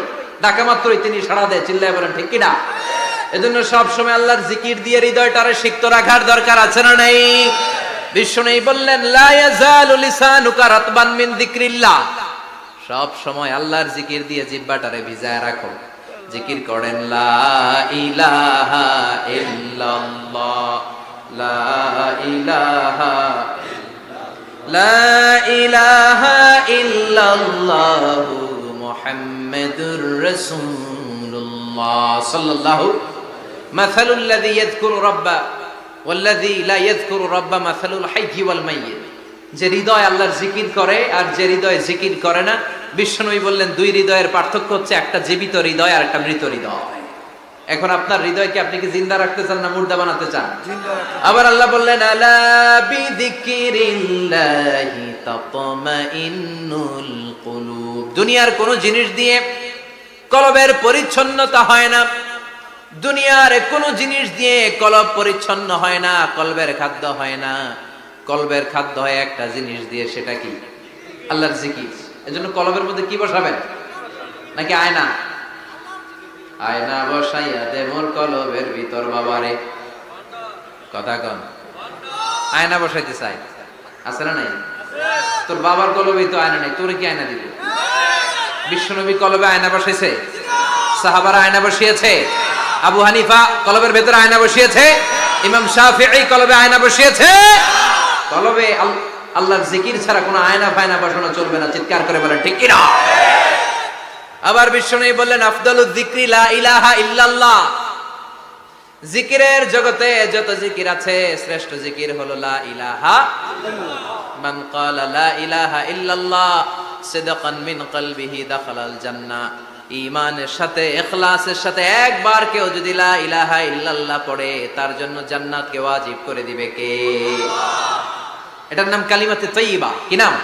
ডাকা মাত্রই তিনি সাড়া দেয়। চিল্লায় বলেন ঠিক কিনা? এজন্য সব সময় আল্লাহর জিকির দিয়ে হৃদয়টারে সিক্ত রাখার দরকার আছে না নাই? বিশ্বনবী বললেন লা ইয়াজালু লিসানুকা রাতবান মিন যিকরিল্লাহ। সব সময় আল্লাহর জিকির দিয়ে জিহ্বাটারে ভিজায় রাখো। জিকির করেন লা ইলাহা ইল্লাল্লাহ, লা ইলাহা লা ইলাহা ইল্লাল্লাহু মুহাম্মাদুর রাসূলুল্লাহ সাল্লাল্লাহু মাসালুল লাযী ইয়াযকুরু রাব্বা ওয়াল্লাযী লা ইয়াযকুরু রাব্বা মাসালুল হাইয়্যি ওয়াল মাইয়্যিত। যে হৃদয় আল্লাহর জিকির করে আর যে হৃদয় জিকির করে না, বিশ্বনবী বললেন 2 হৃদয়ের পার্থক্য হচ্ছে একটা জীবিত হৃদয় আর একটা মৃত হৃদয়। এখন আপনার হৃদয়কে আপনি কি জিন্দা রাখতে চান না মুর্দা বানাতে চান? আবার আল্লাহ বললেন আলা বিযিকরিল্লাহি তাতমাইন্নুল কুলুব। দুনিয়ার কোন জিনিস দিয়ে কলবের পরিচ্ছন্নতা হয় না। দুনিয়ার কোন জিনিস দিয়ে কলব পরিচ্ছন্ন হয় না, কলবের খাদ্য হয় না। কলবের খাদ্য হয় একটা জিনিস দিয়ে, সেটা কি? আল্লাহর জিকির। এজন্য কলবের মধ্যে কি বসাবেন? নাকি আয়না? আয়না বসাইয়া দে মোর কলবের ভিতর বাবারে। কথা কন। আয়না বসাইতে চাই, আছে না নাই? তোর বাবার কলবে তো আয়না নাই, তোর কি আয়না দিব? বিশ্বনবী কলবে আয়না বসাইছে, সাহাবারা আয়না বসিয়েছে, আবু হানিফা কলবের ভেতরে আয়না বসিয়েছে, ইমাম শাফিঈ কলবে আয়না বসিয়েছে। কলবে আল্লাহর জিকির ছাড়া কোনো আয়না ফায়না বসানো চলবে না। চিৎকার করে বলেন ঠিক কিনা? আবার বিশ্বনবী বললেন আফদালুয যিকরি লা ইলাহা ইল্লাল্লাহ। জিকিরের জগতে যত জিকির আছে, শ্রেষ্ঠ জিকির হলো লা ইলাহা ইল্লাল্লাহ। মান ক্বালা লা ইলাহা ইল্লাল্লাহ সিদকান মিন কলবিহি দাখালাল জান্নাহ। ঈমানের সাথে, ইখলাসের সাথে একবার কেউ যদি লা ইলাহা ইল্লাল্লাহ পড়ে, তার জন্য জান্নাতকে ওয়াজিব করে দিবে কে? এটার নাম কালিমাতে তাইয়্যিবা। কি নাম?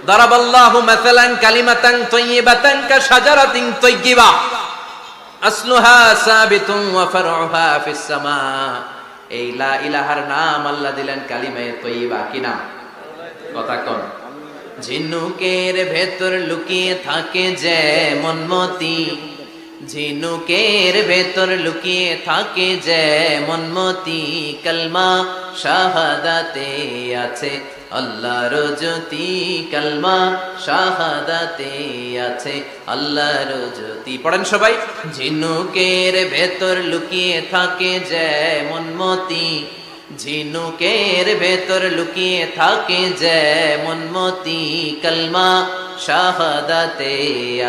দারাবাল্লাহু মাসালান কালিমাতান তাইয়্যিবাতান কাশাজারাতিন তাইয়্যিবা আসলুহা সাবিতুন ওয়া ফারউহা ফিস সামা। এই লা ইলাহার নাম আল্লাহ দিলেন কালিমায়ে তাইয়্যিবা। কি নাম? কথা কোন? ঝিনুকের ভেতর লুকিয়ে থাকে যেমন মতি, ঝিনুকের ভেতর লুকিয়ে থাকে যেমন মতি, কলমা শাহাদাতে আছে আল্লাহর জ্যোতি, কলমা শাহাদাতে আছে আল্লাহর জ্যোতি। পড়েন সবাই। ঝিনুকের ভেতর লুকিয়ে থাকে যেমন মতি, ঝিনুকের ভেতর লুকিয়ে থাকে যেমন মতি, কলমা শাহাদাতে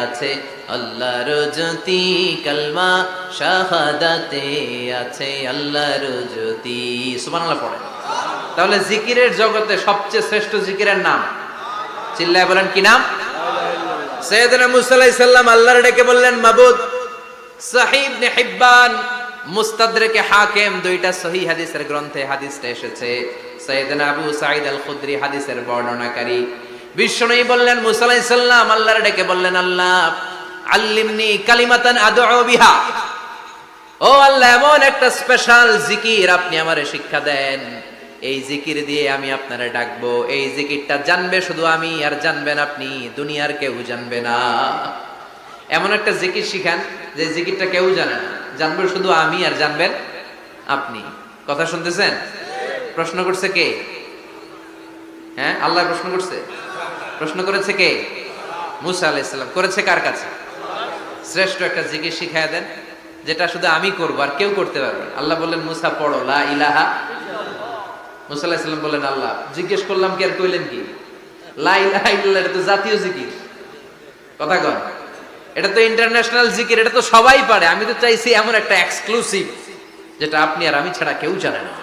আছে আল্লাহর জ্যোতি, কলমা শাহাদাতে আছে আল্লাহর জ্যোতি। সুবহানাল্লাহ পড়ে। তাহলে জিকিরের জগতে সবচেয়ে শ্রেষ্ঠ জিকিরের নাম, চিল্লায় বলেন কি নাম? সাইয়েদনা মুসা আলাইহিস সালাম আল্লাহর ডেকে বললেন মাবুদ। সহিহ ইবনে হিব্বান, মুস্তাদরাকে হাকিম, দুইটা সহিহ হাদিসের গ্রন্থে হাদিসটা এসেছে। সাইয়েদনা আবু সাঈদ আল খুদরি হাদিসের বর্ণনাকারী। বিশ্বনবী বললেন মুসা আলাইহিস সালাম আল্লাহর ডেকে বললেন আল্লাহ আল্লিমনি কালিমাতান আদউ বিহা। ও আল্লাহ, এমন একটা স্পেশাল জিকির আপনি আমারে শিক্ষা দেন এই জিকির দিয়ে আমি আপনারে ডাকবো, এই জিকিরটা জানবে শুধু আমি আর জানবেন আপনি, দুনিয়ার কেউ জানবে না। এমন একটা জিকির শিখান যে জিকিরটা কেউ জানে না, জানবে শুধু আমি আর জানবেন আপনি। কথা শুনতেছেন? প্রশ্ন করছে কে? হ্যাঁ, আল্লাহ প্রশ্ন করছে। প্রশ্ন করেছে কে? মুসা আলাইহিস সালাম। করেছে কার কাছে? শ্রেষ্ঠ একটা জিকির শিখায় দেন যেটা শুধু আমি করবো আর কেউ করতে পারবে। আল্লাহ বললেন মুসা পড়ো লা ইলাহা। মুসা আলাইহিস সালাম বললেন আল্লাহ জিজ্ঞেস করলাম কি আর কইলেন কি? লা ইলাহা ইল্লাল্লাহ, এটা তো জাতীয় জিকির। কথা কন, এটা তো ইন্টারন্যাশনাল জিকির, এটা তো সবাই পারে। আমি তো চাইছি এমন একটা এক্সক্লুসিভ যেটা আপনি আর আমি ছাড়া কেউ জানে না,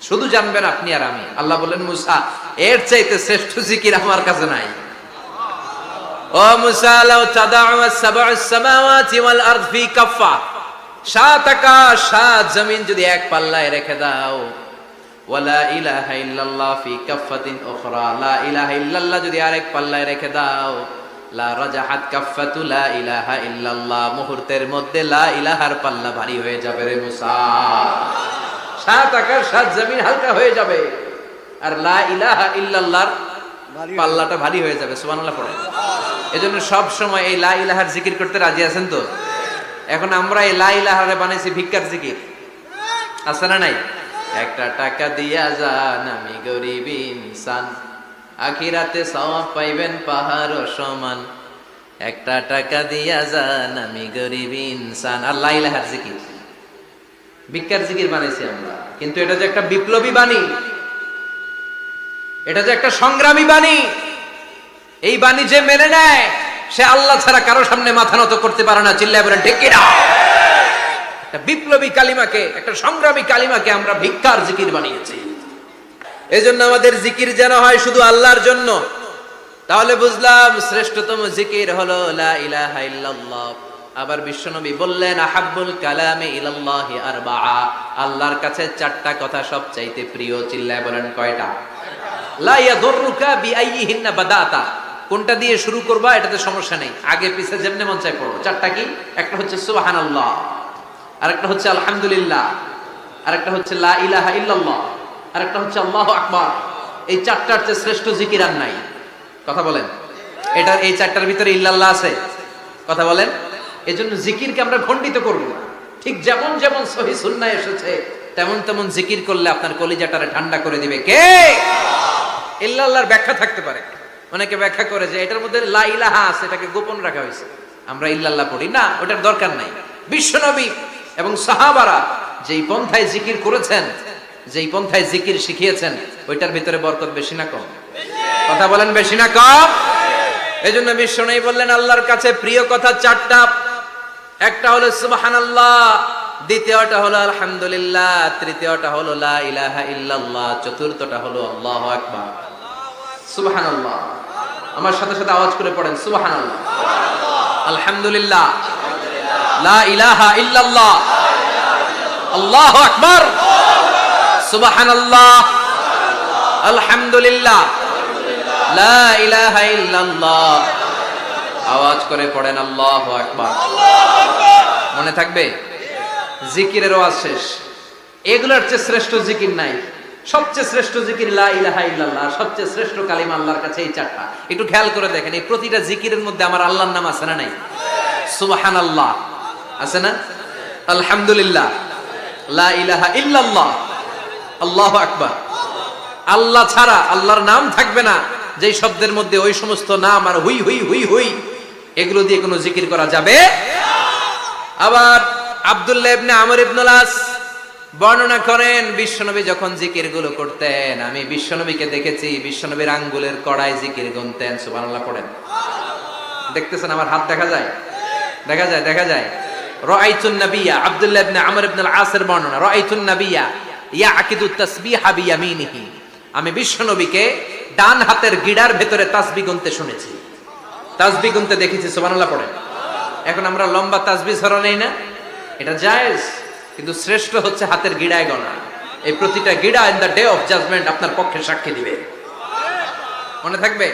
শুধু জানবেন আপনি আর আমি। আল্লাহ বললেন মুসা এর চাইতে শ্রেষ্ঠ জিকির আমার কাছে নাই। ও মুসা লাউ তাদাউ সাব'আস সামাওয়াতি ওয়াল আরদ ফি কাফফা, সাত আকাশ সাত জমিন যদি এক পাল্লায় রেখে দাও, ওয়ালা ইলাহা ইল্লাল্লাহ ফি কাফফাতিন উখরা, লা ইলাহা ইল্লাল্লাহ যদি আরেক পাল্লায় রেখে দাও, লা রাজাহাত কাফফাতু লা ইলাহা ইল্লাল্লাহ, মুহূর্তের মধ্যে লা ইলাহার পাল্লা ভারী হয়ে যাবে রে মুসা। সাত আকাশ সাত জমিন হালকা হয়ে যাবে আর লা ইলাহা ইল্লাল্লাহর পাল্লাটা ভারী হয়ে যাবে। সুবহানাল্লাহ পড়ে। এজন্য সব সময় এই লা ইলাহার জিকির করতে রাজি আছেন তো? এখন আমরা এই লা ইলাহারে বানাইছি ভিক্ষার জিকির, আছে না নাই? একটা টাকা দিয়া যান আমি গরিব ইনসান, আখিরাতে সওয়াব পাইবেন পাহাড় সমান। একটা টাকা দিয়া যান আমি গরিব ইনসান। আর লা ইলাহার জিকির ভিক্ষার জিকির বানাইছি আমরা, কিন্তু এটা যে একটা বিপ্লবী বাণী, এটা যে একটা সংগ্রামী বাণী, এই বাণী যে মেনে নেয় সে আল্লাহ ছাড়া কারো সামনে মাথা নত করতে পারে না। চিল্লায় বলেন ঠিক কিনা? একটা বিপ্লবী কালিমাকে, একটা সংগ্রামী কালিমাকে আমরা ভিক্ষার জিকির বানিয়েছি। এজন্য আমাদের জিকির যেন হয় শুধু আল্লাহর জন্য। তাহলে বুঝলাম শ্রেষ্ঠতম জিকির হলো লা ইলাহা ইল্লাল্লাহ। আবার বিশ্বনবী বললেন আহাব্বুল কালামে ইলাল্লাহি আরবাআ, আল্লাহর কাছে চারটা কথা সবচাইতে প্রিয়। চিল্লায় বলেন কয়টা? লা ইয়াদুররুকা বিআইয়িহিন্না বাদাতা, কোনটা দিয়ে শুরু করবা এটাতে সমস্যা নেই, আগে পিছে যেমনে মন চায় পড়ো। চারটা কি? একটা হচ্ছে সুবহানাল্লাহ, আরেকটা হচ্ছে আলহামদুলিল্লাহ, আরেকটা হচ্ছে লা ইলাহা ইল্লাল্লাহ, আরেকটা হচ্ছে আল্লাহু আকবার। এই চারটার চেয়ে শ্রেষ্ঠ জিকির আর নাই। কথা বলেন, এটা এই চারটার ভিতরে ইল্লাল্লাহ আছে? কথা বলেন। এজন্য জিকিরকে আমরা খণ্ডিত করব না। ঠিক যেমন যেমন সহিহ সুন্নাহ এসেছে তেমন তেমন জিকির করলে আপনার কলিজাটারে ঠান্ডা করে দিবে কে? ইল্লাল্লাহর ব্যাখ্যা থাকতে পারে, অনেকে ব্যাখ্যা করে যে এটার মধ্যে লা ইলাহা আছে, এটাকে গোপন রাখা হয়েছে, আমরা ইল্লাল্লাহ পড়ি না, ওটার দরকার নাই। বিশ্বনবী এবং সাহাবারা যেই পন্থায় জিকির করেছেন, যেই পন্থায় জিকির শিখিয়েছেন, ওইটার ভিতরে বরকত বেশি না কম? কথা বলেন বেশি না কম? এজন্য বিশ্বনবী বললেন আল্লাহর কাছে প্রিয় কথা চারটা। একটা হলো সুবহানাল্লাহ, দ্বিতীয়টা হলো আলহামদুলিল্লাহ, তৃতীয়টা হলো লা ইলাহা ইল্লাল্লাহ, চতুর্থটা হলো আল্লাহু আকবার। সুবহানাল্লাহ, আমার সাথে সাথে আওয়াজ করে পড়েন সুবহানাল্লাহ, আলহামদুলিল্লাহ, লা ইলাহা ইল্লাল্লাহ, আল্লাহু আকবার, সুবহানাল্লাহ, আলহামদুলিল্লাহ, লা ইলাহা ইল্লাল্লাহ। আওয়াজ করে পড়েন আল্লাহু আকবার। মনে থাকবে? জিকিরের ওয়াজ শেষ। এগুলোর চেয়ে শ্রেষ্ঠ জিকির নাই। সবচেয়ে শ্রেষ্ঠ জিকির লা ইলাহা ইল্লাল্লাহ, সবচেয়ে শ্রেষ্ঠ কালিমা আল্লাহর কাছে এই চারটা। একটু খেয়াল করে দেখেন, এই প্রতিটা জিকিরের মধ্যে আমার আল্লাহর নাম আছে না নাই? সুবহানাল্লাহ আছে না? আলহামদুলিল্লাহ, লা ইলাহা ইল্লাল্লাহ, আল্লাহু আকবার। আল্লাহ ছাড়া আল্লাহর নাম থাকবে না যেই শব্দের মধ্যে ওই সমস্ত নাম আর হুই হুই হুই হুই এগুলো দিয়ে কোনো জিকির করা যাবে। আবার আব্দুল্লাহ ইবনে আমর ইবনুল আস বর্ণনা করেন বিশ্বনবী যখন জিকির গুলো করতেন, আমি বিশ্বনবীকে দেখেছি বিশ্বনবীর আঙ্গুলের কড়ায় জিকির গুনতেন। সুবহানাল্লাহ পড়েন। দেখতেছেন আমার হাত দেখা যায়? দেখা যায়, দেখা যায়। রাআইতুন নাবিয়্যা, আব্দুল্লাহ ইবনে আমর ইবনুল আসের বর্ণনা, রাআইতুন নাবিয়্যা ইয়াকিদু তাসবিহা বিয়ামিনিহি, আমি বিশ্বনবীকে ডান হাতের গিড়ার ভেতরে তাসবিহ গুনতে শুনেছি, তাসবিহ গুনতে দেখেছি। সুবহানাল্লাহ পড়েন। এখন আমরা লম্বা তাসবিহ ছড়া নেই না, এটা জায়েজ, কিন্তু শ্রেষ্ঠ হচ্ছে হাতের গিড়ায় গণা। এই প্রতিটা গিড়া in the day of judgement আপনার পক্ষে সাক্ষী দিবে। মনে থাকবে?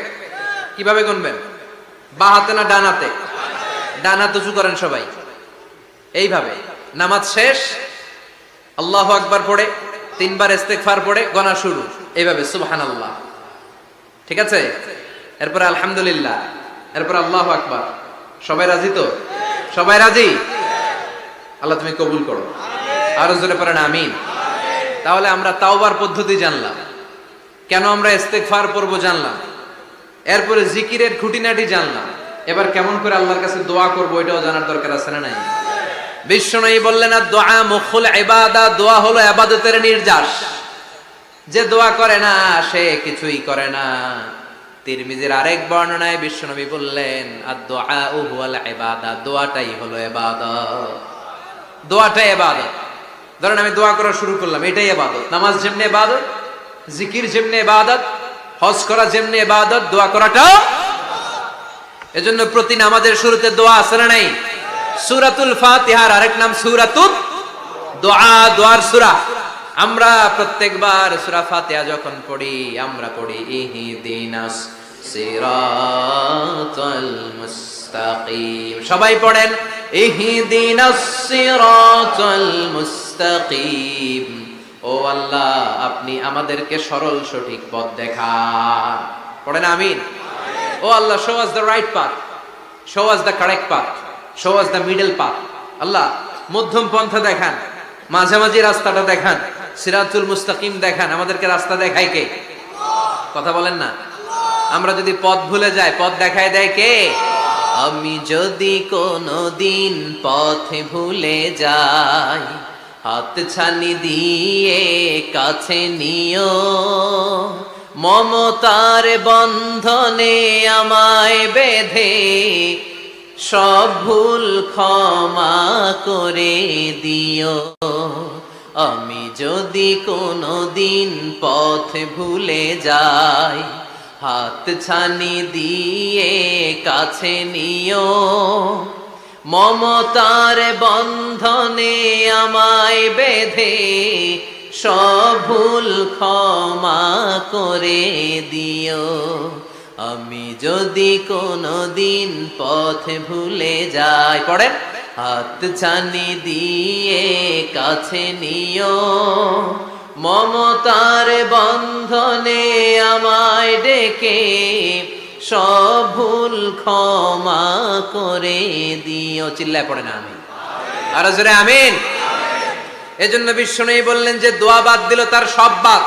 কিভাবে গুনবেন? বা হাতে না ডান হাতে? ডান হাত উঁচু করেন সবাই এইভাবে। নামাজ শেষ আল্লাহু আকবার পড়ে 3 বার ইস্তেগফার পড়ে গোনা শুরু, এইভাবে সুবহানাল্লাহ, ঠিক আছে? এরপর আলহামদুলিল্লাহ, এরপর আল্লাহু আকবার। সবাই রাজি তো? সবাই রাজি? আল্লাহ তুমি কবুল করো, আরো জোরে পড়েন আমিন। তাহলে আমরা তাওবার পদ্ধতি জানলাম, কেন আমরা ইস্তেগফার পড়ব জানলাম, এরপরে জিকিরের খুঁটিনাটি জানলাম। এবার কেমন করে আল্লাহর কাছে দোয়া করব এটাও জানার দরকার আছে না নাই? বিশ্বনবী বললেন দোয়া মুখুল ইবাদা, দোয়া হলো ইবাদতের নির্যাস। যে দোয়া করে না সে কিছুই করে না। তিরমিজির আরেক বর্ণনায় বিশ্বনবী বললেন আদ-দুআ হুয়াল ইবাদা, দোয়াটাই হলো ইবাদত। দোয়াটাই ইবাদত। ধরেন আমি দোয়া করা শুরু করলাম, এটাই ইবাদত। নামাজ যেমনি ইবাদত, জিকির যেমনি ইবাদত, হজ করা যেমনি ইবাদত, দোয়া করাটাও। এজন্য প্রতি নামাজের শুরুতে দোয়া আছে না নাই? সূরাতুল ফাতিহার আরেক নাম সূরাতুদ দোয়া, দোয়ার সূরা। আমরা প্রত্যেকবার সূরা ফাতিহা যখন পড়ি আমরা পড়ি ইহদিনাস সিরাতাল মুস্তাকিম। সবাই পড়েন ইহদিনাস সিরাতাল মুস্তাকিম। ও আল্লাহ আপনি আমাদেরকে সরল সঠিক পথ দেখান। পড়েন আমিন। ও আল্লাহ show us the right path, show us the correct path, show us the middle path. আল্লাহ মধ্যম পন্থা দেখান, মাঝামাঝি রাস্তাটা দেখান, সিরাতুল মুস্তাকিম দেখান। আমাদেরকে রাস্তা দেখায় কে? কথা বলেন না। আমরা যদি পথ ভুলে যাই পথ দেখায় দেয় কে? আমি যদি কোনদিন পথে ভুলে যাই হাত ছানি দিয়ে কাছে নিও, মমতার বন্ধনে আমায় বেঁধে সব ভুল ক্ষমা করে দিও। আমি যদি কোনদিন পথ ভুলে যাই হাত ছানি দিয়ে কাছে নিও, মমতার বন্ধনে আমায় বেঁধে সব ভুল ক্ষমা করে দিও। আমি যদি কোনদিন পথ ভুলে যাই, পড়েন, হাত ছানি দিয়ে কাছে নিও, মমতার বন্ধনে আমায় ডেকে সব ভুল ক্ষমা করে দিও। চিল্লায় পড়েন আমিন। আর জোরে আমিন। এজন্য বিশ্বনবী বললেন যে দোয়া বাদ দিল তার সব বাদ।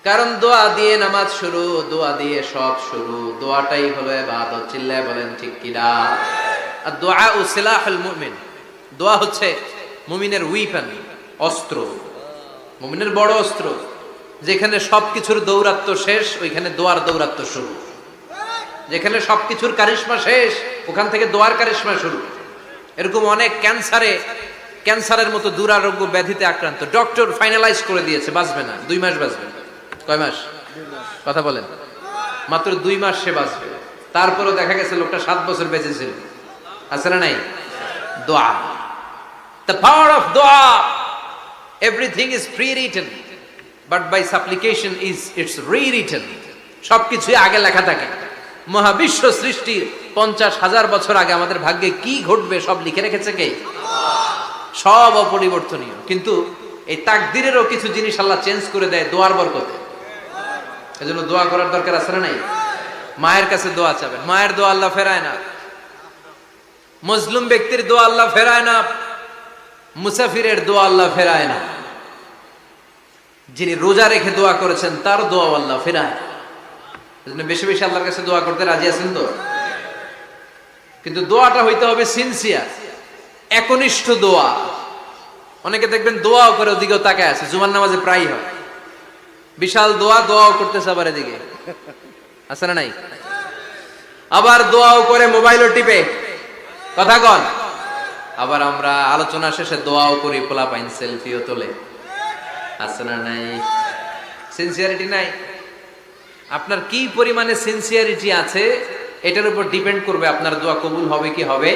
কারণ দোয়া দিয়ে নামাজ শুরু, দোয়া দিয়ে সব শুরু, দোয়াটাই হলো ইবাদত। চিল্লায় বলেন ঠিক কিনা? আর দোয়া ও সিলাহুল মুমিন, দোয়া হচ্ছে মুমিনের উইপন, অস্ত্র, মুমিনের বড় অস্ত্র। যেখানে সবকিছুর দৌরাত্ম্য শেষ ওইখানে দোয়ার দৌরাত্ম্য শুরু। যেখানে সবকিছুর কারিশমা শেষ ওখান থেকে দোয়ার কারিশমা শুরু। এরকম অনেক ক্যান্সারের মতো দুরারোগ্য ব্যাধিতে আক্রান্ত, ডক্টর ফাইনালাইজ করে দিয়েছে বাঁচবে না, 2 মাস বাঁচবে। কয় মাস? কথা বলেন। মাত্র 2 মাস সে বাঁচবে। তারপরেও দেখা গেছে লোকটা 7 বছর বেঁচে ছিল। আছে না নাই? দোয়া, the power of দোয়া। Everything is pre-written, but by supplication is it's rewritten. সবকিছু আগে লেখা থাকে। মহাবিশ্ব সৃষ্টির 50,000 বছর আগে আমাদের ভাগ্যে কি ঘটবে সব লিখে রেখেছে কে? সব অপরিবর্তনীয়। কিন্তু এই তাকদিরেরও কিছু জিনিস আল্লাহ চেঞ্জ করে দেয় দোয়ার বরকতে। এজন্য দোয়া করার দরকার আছে না নাই? মায়ের কাছে দোয়া চাবেন, মায়ের দোয়া আল্লাহ ফেরায় না। মজলুম ব্যক্তির দোয়া আল্লাহ ফেরায় না। মুসাফিরের দোয়া আল্লাহ ফেরায় না। যিনি রোজা রেখে দোয়া করেছেন তার দোয়া আল্লাহ ফেরায়। এজন্য বেশি বেশি আল্লাহর কাছে দোয়া করতে রাজি আছেন তো? কিন্তু দোয়াটা হইতে হবে সিনসিয়ার, একনিষ্ঠ দোয়া। অনেকে দেখবেন দোয়াও করে ওদিকেও তাকায় আছে, জুমার নামাজে প্রায় হয় বিশাল দোয়া, দোয়াও করতেছে আবার এদিকে, আছে না নাই? আবার দোয়াও করে মোবাইলও টিপে, কথা কন। আবার আমরা আলোচনা শেষে দোয়াও করি, পোলাপাইন সেলফিও তোলে, আছে না নাই? সিনসিয়ারিটি নাই। আপনার কি পরিমাণে সিনসিয়ারিটি আছে এটার উপর ডিপেন্ড করবে আপনার দোয়া কবুল হবে কি হবে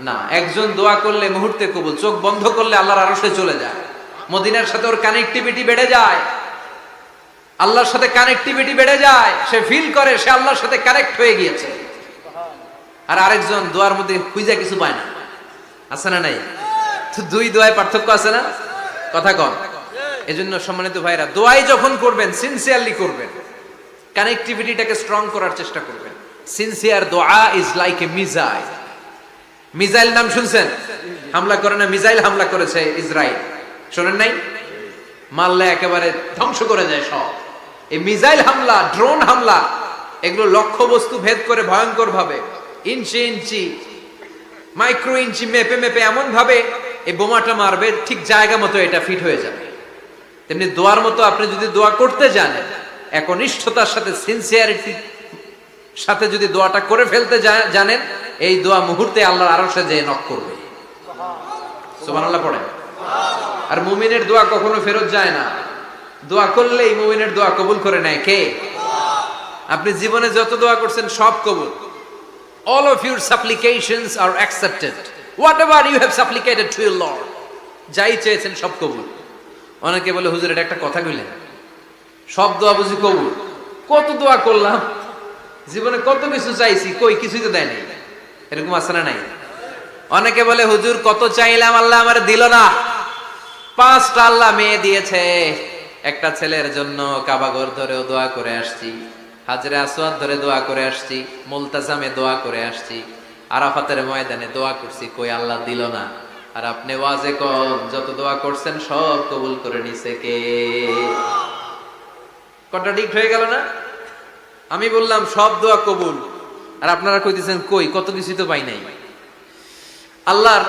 না। একজন দোয়া করলে মুহূর্তে কবুল, চোখ বন্ধ করলে আল্লাহর আরশে চলে যায়, মদিনার সাথে ওর কানেক্টিভিটি বেড়ে যায়, আল্লাহর সাথে কানেক্টিভিটি বেড়ে যায়, সে ফিল করে সে আল্লাহর সাথে কানেক্ট হয়ে গিয়েছে। আর আরেকজন দোয়ার মধ্যে খুঁজে কিছু পায় না, আছে না নাই? তো দুই দোয়ায় পার্থক্য আছে না? কথা কন। এজন্য সম্মানিত ভাইরা, দোয়াই যখন করবেন সিনসিয়ারলি করবেন, কানেক্টিভিটিটাকে স্ট্রং করার চেষ্টা করবেন। সিনসিয়ার দোয়া is like a missile. Missile নাম শুনছেন? হামলা করে না, মিসাইল হামলা করেছে ইসরায়েল, শোনেন নাই? মারলে একেবারে ধ্বংস করে যায় সব। এই মিসাইল হামলা, ড্রোন হামলা, এগুলো লক্ষ্য বস্তু ভেদ করে ভয়ঙ্কর ভাবে ইঞ্চি ইঞ্চি, মাইক্রো ইঞ্চি মেপে মেপে এমন ভাবে এই বোমাটা মারবে, ঠিক জায়গা মতো এটা ফিট হয়ে যাবে। তেমনি দোয়ার মতো আপনি যদি দোয়া করতে জানেন, একনিষ্ঠতার সাথে সিনসিয়ারিটি সাথে যদি দোয়াটা করে ফেলতে জানেন, এই দোয়া মুহূর্তে আল্লাহর আরশে যেয়ে নক করবে। সুবহানাল্লাহ পড়েন। আর মুমিনের দোয়া কখনো ফেরত যায় না। দোয়া করলেই মুমিনের দোয়া কবুল করে নেয় কে? আপনি জীবনে যত দোয়া করছেন সব কবুল। All of your supplications are accepted. Whatever you have supplicated to your Lord, যাই চেয়েছেন সব কবুল। অনেকে বলে, হুজুর এটা একটা কথা কইলেন, সব দোয়া বুঝি কবুল? কত দোয়া করলাম, জীবনে কত কিছু চাইছি, কই কিছুই তো দেয় নাই। এরকম আছে না নাই? অনেকে বলে, হুজুর কত চাইলাম আল্লাহ আমার দিল না। 5টা আল্লাহ মেয়ে দিয়েছে, একটা ছেলের জন্য কাবাগর ধরেও দোয়া করে আসছি, হাজরে আসওয়াদ ধরে দোয়া করে আসছি, মুলতাজামে দোয়া করে আসছি, আরাফাতের ময়দানে দোয়া করছি, কই আল্লাহ দিল না। আর আপনি ওয়াজে কোন যত দোয়া করছেন সব কবুল করে নিছে কে? কন্ট্রাডিক্ট হয়ে গেল না? আমি বললাম সব দোয়া কবুল, আর আপনারা কইতেছেন কই কত কিছু তো পাই নাই। আল্লাহর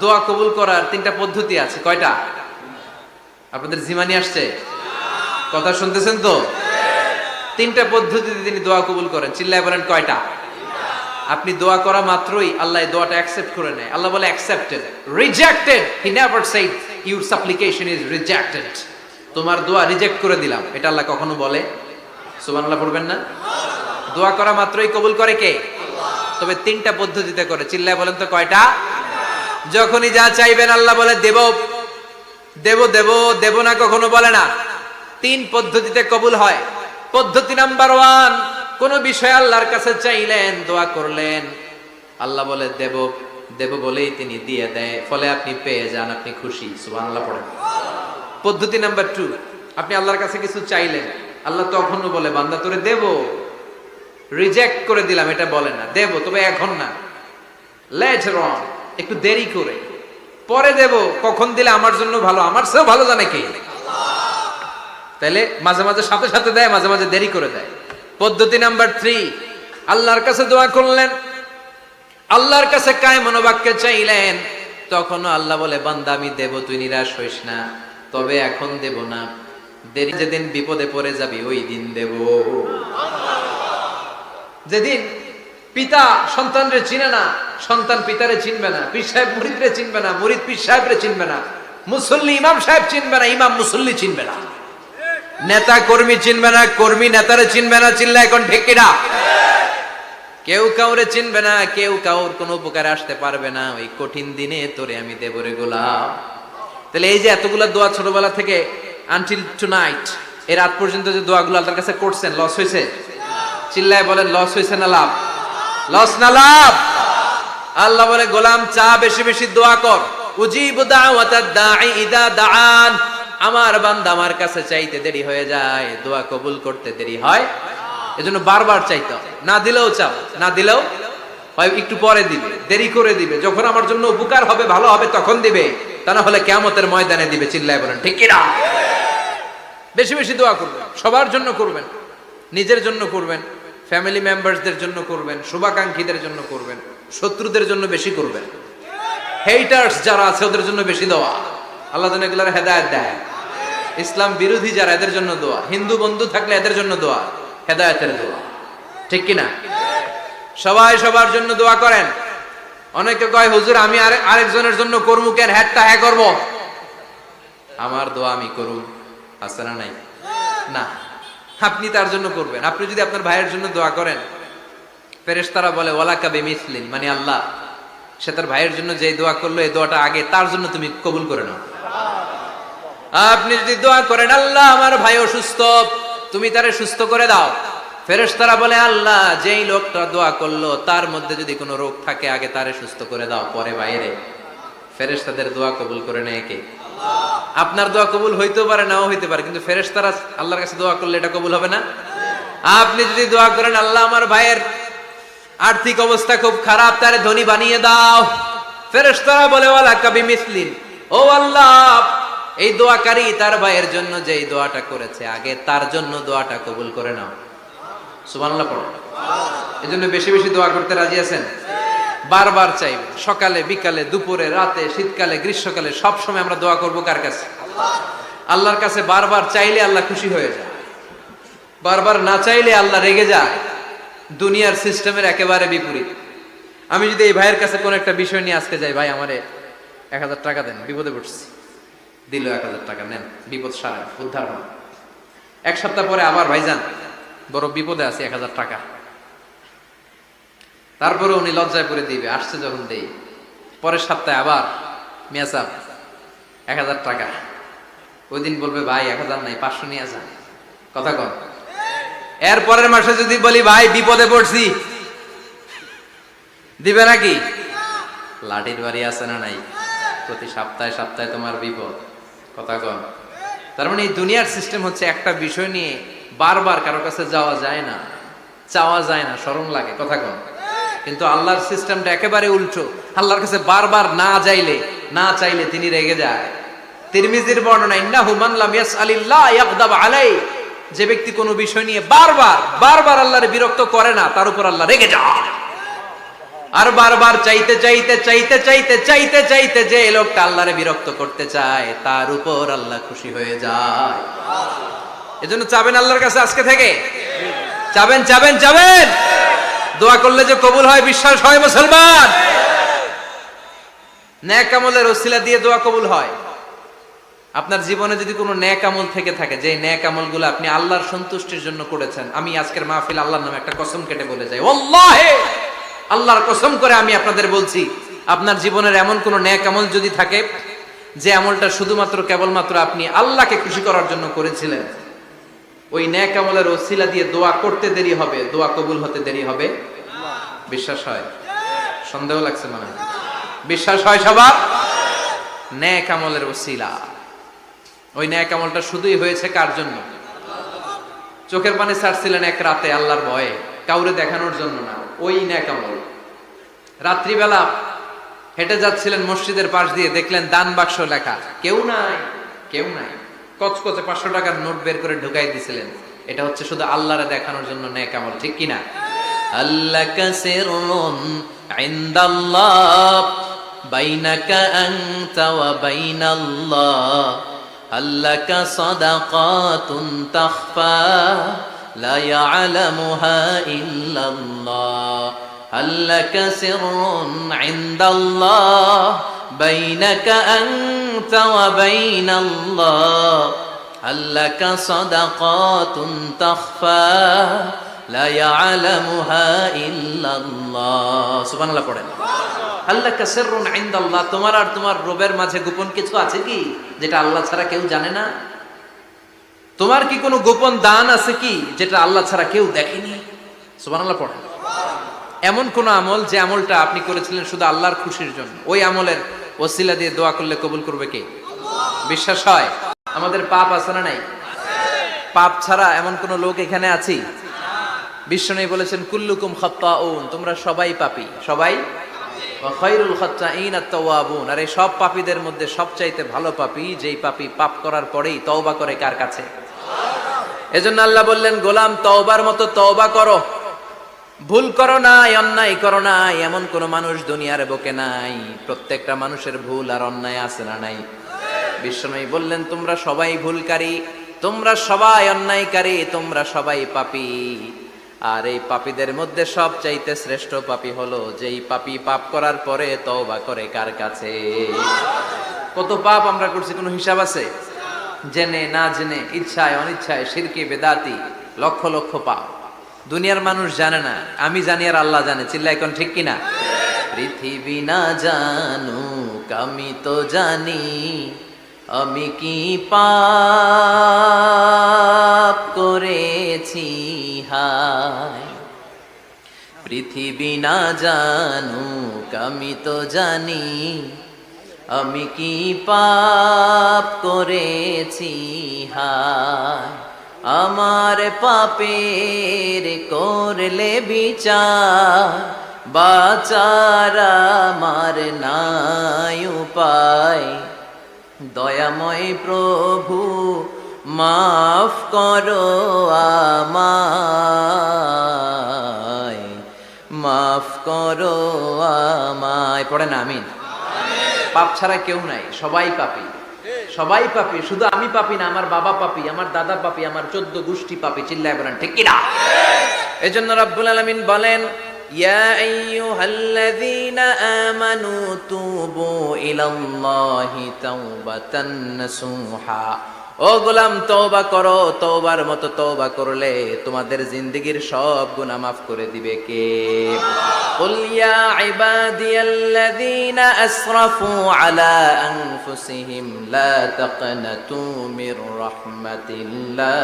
দোয়া কবুল করার 3টা পদ্ধতি আছে। কয়টা? আপনাদের জিমানি আসছে? কথা শুনতেছেন তো? 3টা পদ্ধতিতে তিনি দোয়া কবুল করেন। চিল্লায় বলেন কয়টা? আপনি দোয়া করা মাত্রই আল্লাহ এই দোয়াটা অ্যাকসেপ্ট করে নেয়। আল্লাহ বলে accepted, rejected he never shed your সাপ্লিকেশন is rejected. তোমার দোয়া রিজেক্ট করে দিলাম, এটা আল্লাহ কখনো বলে? সুবহানাল্লাহ পড়বেন না? দোয়া করা মাত্রই কবুল করে কে? তবে 3টা পদ্ধতিতে করে। চিল্লায় বলেন তো কয়টা? যখনই যা চাইবেন আল্লাহ বলে দেব দেব দেব, দেব না কখনো বলে না। 3 পদ্ধতিতে কবুল হয়। পদ্ধতি নাম্বার 1, কোন বিষয় আল্লাহর কাছে চাইলেন, দোয়া করলেন, আল্লাহ বলে দেব দেব বলেই তিনি দিয়ে দেয়, ফলে আপনি পেয়ে যান, আপনি খুশি। সুবহানাল্লাহ পড়েন। পদ্ধতি নাম্বার 2, আপনি আল্লাহর কাছে কিছু চাইলেন, আল্লাহ তখনও বলে বান্দা তোরে দেব, রিজেক্ট করে দিলাম এটা বলে না, দেব তবে এখন না, লেটার অন, একটু দেরি করে, পরে দেব। কখন দিলে আমার জন্য ভালো, আমার চেয়েও ভালো জানে কে? তাইলে মাঝে মাঝে সাথে সাথে দেয়, মাঝে মাঝে দেরি করে দেয়। পদ্ধতি নাম্বার 3, আল্লাহর কাছে দোয়া করলেন, আল্লাহর কাছে কায় মনোবাক্যে চাইলেন, তখনও আল্লাহ বলে বান্দা আমি দেব, তুই নিরাশ হইস না, তবে এখন দেব না, দেরি, যেদিন বিপদে পড়ে যাবি ওই দিন দেব। যেদিন পিতা সন্তানরে চিনে না, সন্তান পিতারে চিনবে না, পীর সাহেব মুরিদরে চিনবে না, মুরিদ পীর সাহেবরে চিনবে না, মুসল্লি ইমাম সাহেব চিনবে না, ইমাম মুসল্লি চিনবে না, নেতা কর্মী চিনবে না, কর্মী নেতারে চিনবে না। চিল্লা এখন ঠিক কিনা? কেউ কাউরে চিনবে না, কেউ কাউর কোনো উপকারে আসতে পারবে না। ওই কঠিন দিনে তোরে আমি দেব রে গোলাম। তাহলে এই যে এতগুলা দোয়া ছোটবেলা থেকে আনটিল টুনাইট, এই রাত পর্যন্ত যে দোয়াগুলো আল্লাহর কাছে করছেন, লস হয়েছে? চিল্লায় বলেন লস হয়েছে না লাভ? লস না লাভ? আল্লাহ বলে গোলাম চা বেশি বেশি দোয়া কর, উজিবু দাওয়াতাদ দাঈ ইদা দাআন। আমার বান্দা আমার কাছে চাইতে দেরি হয়ে যায়, দোয়া কবুল করতে দেরি হয়, এজন্য বারবার চাইতে হবে। না দিলেও চাও, না দিলেও হয় একটু পরে দিবে, দেরি করে দিবে, যখন আমার জন্য উপকার হবে, ভালো হবে তখন দিবে, তা না হলে কিয়ামতের ময়দানে দিবে। চিল্লায় বলেন ঠিক কিনা? বেশি বেশি দোয়া করবেন, সবার জন্য করবেন, নিজের জন্য করবেন, ফ্যামিলি মেম্বারসদের জন্য করবেন, শুভাকাঙ্ক্ষীদের জন্য করবেন, শত্রুদের জন্য বেশি করবেন, হেটার্স যারা আছে ওদের জন্য বেশি দোয়া। আল্লাহ যেন এগুলোর হেদায়েত দেয়। ইসলাম বিরোধী যারা, এদের জন্য দোয়া। হিন্দু বন্ধু থাকলে এদের জন্য দোয়া, হেদায়েতের দোয়া। ঠিক কিনা? সবাই সবার জন্য দোয়া করেন। অনেকে কয় হুজুর আমি আরেকজনের জন্য করবো কেন, হ্যাটটা হ্যাঁ করবো, আমার দোয়া আমি করুম, আছে না নাই? না, আপনি তার জন্য করবেন। আপনি যদি আপনার ভাইয়ের জন্য দোয়া করেন, ফেরেশতারা বলে ওয়ালাকা বিমিসলিন, মানে আল্লাহ সে তার ভাইয়ের জন্য যে দোয়া করলো এই দোয়াটা আগে তার জন্য তুমি কবুল করে নাও। আপনি যদি দোয়া করেন আল্লাহ আমার ভাই অসুস্থ, তুমি তারে সুস্থ করে দাও, ফেরেশতারা বলে আল্লাহ যেই লোকটা দোয়া করলো তার মধ্যে যদি কোনো রোগ থাকে আগে তারে সুস্থ করে দাও, পরে বাইরে। ফেরেশতাদের দোয়া কবুল করে নেয় কে? আপনার দোয়া কবুল হইতেও পারে, নাও হইতে পারে, কিন্তু ফেরেশতারা আল্লাহর কাছে দোয়া করলে এটা কবুল হবে না। আপনি যদি দোয়া করেন, আল্লাহ আমার ভাইয়ের আর্থিক অবস্থা খুব খারাপ, তারে ধনী বানিয়ে দাও, ফেরেশতারা বলে ওয়ালা কাবি মিসলিন, ও আল্লাহ এই দোয়াকারী তার ভাইয়ের জন্য যে এই দোয়াটা করেছে, আগে তার জন্য দোয়াটা কবুল করে নাও। সুবহানাল্লাহ পড়ো। এজন্য বেশি বেশি দোয়া করতে রাজি আছেন? বারবার চাইবে, সকালে বিকালে দুপুরে রাতে শীতকালে গ্রীষ্মকালে সব সময় আমরা দোয়া করব কার কাছে? আল্লাহর কাছে। বারবার চাইলে আল্লাহ খুশি হয়ে যায়, বারবার না চাইলে আল্লাহ রেগে যায়। দুনিয়ার সিস্টেমের একেবারে বিপরীত। আমি যদি এই ভাইয়ের কাছে কোন একটা বিষয় নিয়ে আজকে যাই, ভাই আমারে 1000 টাকা দেন, বিপদে পড়ছি, দিল 1000 টাকা, নেন, বিপদ সারা, উদ্ধার হন। এক সপ্তাহ পরে আবার ভাইজান বড় বিপদে আছি, 1000 টাকা। তারপরে উনি লজ্জায় পড়ে দিবে, আসছে যখন দেই। পরের সপ্তাহে আবার মিয়া সাহেব 1000 টাকা। ওই দিন বলবে ভাই 1000 নাই, 500 নিয়ে যান, কথা কন। এর পরের মাসে যদি বলি ভাই বিপদে পড়ছি, দিবে নাকি? লাঠির বাড়ি আছে না নাই? প্রতি সপ্তাহে সপ্তাহে তোমার বিপদ, কথা কন। তার মানে এই দুনিয়ার সিস্টেম হচ্ছে একটা বিষয় নিয়ে বারবার কারো কাছে যাওয়া যায় না, চাওয়া যায় না, শরম লাগে, কথা কন। কিন্তু আল্লাহর সিস্টেমটা একেবারে উল্টো। আল্লাহর কাছে বারবার না চাইলে তিনি রেগে যায়। তিরমিজির বর্ণনা, ইন্নাহু মান লাম ইয়াসআলিল্লাহ ইয়াগদাব আলাই, যে ব্যক্তি কোনো বিষয় নিয়ে বারবার আল্লাহর বিরক্ত করে না, তার উপর আল্লাহ রেগে যায়। আর বারবার চাইতে যে লোকটা আল্লাহরে বিরক্ত করতে চায়, তার উপর আল্লাহ খুশি হয়ে যায়। এজন্য চাবেন আল্লাহর কাছে আজকে থেকে, চাবেন। দোয়া করলে যে কবুল হয় বিশ্বাস হয় মুসলমান। নেক আমলের ওসিলা দিয়ে দোয়া কবুল হয়। আপনার জীবনে যদি কোনো নেক আমল থেকে থাকে, যে নেক আমলগুলো আপনি আল্লাহর সন্তুষ্টির জন্য করেছেন, আমি আজকের মাহফিল আল্লাহর নামে একটা কসম কেটে বলে যাই, ওয়াল্লাহি আল্লাহর কসম করে আমি আপনাদের বলছি, আপনার জীবনের এমন কোন নেক আমল যদি থাকে, যে আমলটা শুধুমাত্র কেবলমাত্র আপনি আল্লাহকে খুশি করার জন্য করেছিলেন, ওই নেক আমলের ওসিলা দিয়ে দোয়া করতে দেরি হবে, দোয়া কবুল হতে দেরি হবে। বিশ্বাস হয়? সন্দেহ লাগছে মানে? বিশ্বাস হয় সবার? নেক আমলের ওসিলা, ওই নেক আমলটা শুধুই হয়েছে কার জন্য? চোখের পানি ছাড়ছিলেন এক রাতে আল্লাহর ভয়ে, কাউরে দেখানোর জন্য না, ওই নেক আমল। রাত্রিবেলা হেঁটে যাচ্ছিলেন মসজিদের পাশ দিয়ে, দেখলেন দান বাক্স লেখা, কেউ নাই, কচকচে 500 টাকার নোট বের করে ঢুকাই দিছিলেন। এটা হচ্ছে শুধু আল্লাহরে দেখানোর জন্য নেক আমল, ঠিক কিনা? আল্লাকা সিররুন ইনদাল্লাহ বাইনাকা আনতা ওয়া বাইনাল্লাহ, আল্লাকা সাদাকাতুন তাখফা লা ইয়ালামুহা ইল্লাল্লাহ, আল্লাকা সিররুন ইনদাল্লাহ বাইনাকা আনতা ওয়া বাইনাল্লাহ, আল্লাকা সাদাকাতুন তাখফা লা ইয়ালামুহা ইল্লাল্লাহ। সুবহানাল্লাহ পড়েন। আল্লাকা সিররুন ইনদাল্লাহ, তোমার আর তোমার রবের মাঝে গোপন কিছু আছে কি, যেটা আল্লাহ ছাড়া কেউ জানে না? তোমার কি কোনো গোপন দান আছে কি, যেটা আল্লাহ ছাড়া কেউ দেখেনি? সুবহানাল্লাহ পড়েন। এমন কোন আমল, যে আমলটা আপনি করেছিলেন শুধু আল্লাহর খুশির জন্য, ওই আমলের ওসিলা দিয়ে দোয়া করলে কবুল করবে কে? বিশ্বাস হয়? আমাদের পাপ আছে না নাই? পাপ ছাড়া এমন কোন লোক এখানে আছি? বিশ্বনবী বলেছেন, কুল্লুকুম খাত্তাউন, তোমরা সবাই পাপী, সবাই। ওয়া খায়রুল খাত্তাইন আত-তাওয়াবুন, আর এই সব পাপীদের মধ্যে সবচাইতে ভালো পাপী যেই পাপী পাপ করার পরেই তওবা করে কার কাছে? এজন্য আল্লাহ বললেন, গোলাম তওবার মতো তওবা করো, ভুল করো নাই, অন্যায় করো নাই, এমন কোন মানুষ দুনিয়ার বুকে নাই। প্রত্যেকটা মানুষের ভুল আর অন্যায় আছে না নাই? বিশ্বনবী বললেন, তোমরা সবাই ভুলকারী, তোমরা সবাই অন্যায়কারী, তোমরা সবাই পাপী। আর এই পাপীদের মধ্যে সবচাইতে শ্রেষ্ঠ পাপী হলো যেই পাপী পাপ করার পরে তওবা করে কার কাছে? কত পাপ আমরা করছি, কোনো হিসাব আছে? জেনে না জেনে, ইচ্ছায় অনিচ্ছায়, শিরকে বেদাতি, লক্ষ লক্ষ পাপ। দুনিয়ার মানুষ জানে না, আমি জানি আর আল্লাহ জানে। চিল্লা এখন ঠিক কিনা? পৃথিবী না জানুক আমি তো জানি, আমি কি পাপ করেছি হায়। পৃথিবী না জানুক আমি তো জানি, আমি কি পাপ করেছি হায়, আমার পাপের করলে বিচার, বাঁচার আমার নাই উপায়। দয়াময় প্রভু মাফ করো আমায়, মাফ করো আমায়। পড়েন আমিন। পাপ ছাড়া কেউ নাই, সবাই পাপী, সবাই পাপী। শুধু আমি পাপী না, আমার বাবা পাপী, আমার দাদা পাপী, আমার 14 গোষ্ঠী পাপী। চিল্লায় বলেন ঠিক কিনা? এজন্য রব্বুল আলামিন বলেন, ইয়া আইয়ুহাল্লাযীনা আমানু তুবু ইলাল্লাহি তাওবাতান নাসুহা। ও গোলাম, তওবা করো, তওবার মতো তওবা করলে তোমাদের জিন্দেগীর সব গুনাহ মাফ করে দিবে কে? কুল ইয়া ইবাদিয়াল্লাযীনা আসরাফু আলা আনফুসিহিম লা তাকনাতু মির রাহমাতিল্লাহ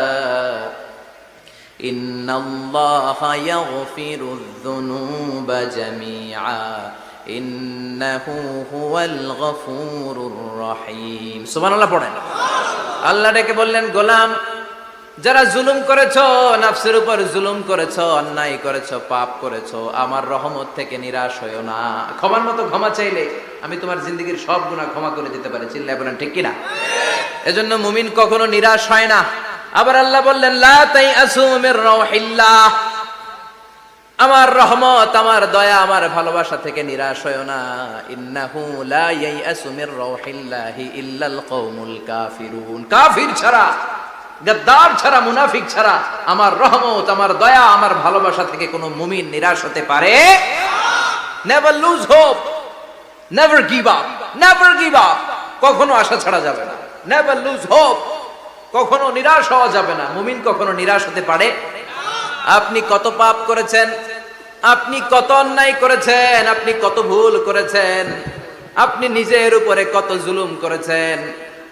ইন্নাল্লাহা ইয়াগফিরুয যুনুবা জামিআ ইন্নাহু হুয়াল গফুরুর রহিম। সুবহানাল্লাহ পড়েন। আল্লাহ ডেকে বললেন, গোলাম, যারা জুলুম করেছো, নফসের উপর জুলুম করেছো, অন্যায় করেছো, পাপ করেছো, আমার রহমত থেকে নিরাশ হইও না। ক্ষমার মতো ক্ষমা চাইলে আমি তোমার জিন্দেগীর সব গুনাহ ক্ষমা করে দিতে পারি। চিল্লায় বলেন ঠিক কিনা? এজন্য মুমিন কখনো নিরাশ হয় না। আবার আল্লাহ বললেন, লা তাইআসু মির রাউহিল্লাহ, আমার রহমত, আমার দয়া, আমার ভালোবাসা থেকে নিরাশ হয়ো না। ইন্নাহু লা ইয়াইআসু মির রাউহিল্লাহি ইল্লাল কওমুল কাফিরুন। কাফির ছাড়া, গাদ্দার ছাড়া, মুনাফিক ছাড়া আমার রহমত, আমার দয়া, আমার ভালোবাসা থেকে কোনো মুমিন নিরাশ হতে পারে? Never lose hope, never give up, never give up. কখনো আশা ছাড়া যাবে না। নেভার লুজ হোপ, কখনো নিরাশ হওয়া যাবে না। মুমিন কখনো নিরাশ হতে পারে? আপনি কত পাপ করেছেন, আপনি কত অন্যায় করেছেন, আপনি কত ভুল করেছেন, আপনি নিজের উপরে কত জুলুম করেছেন।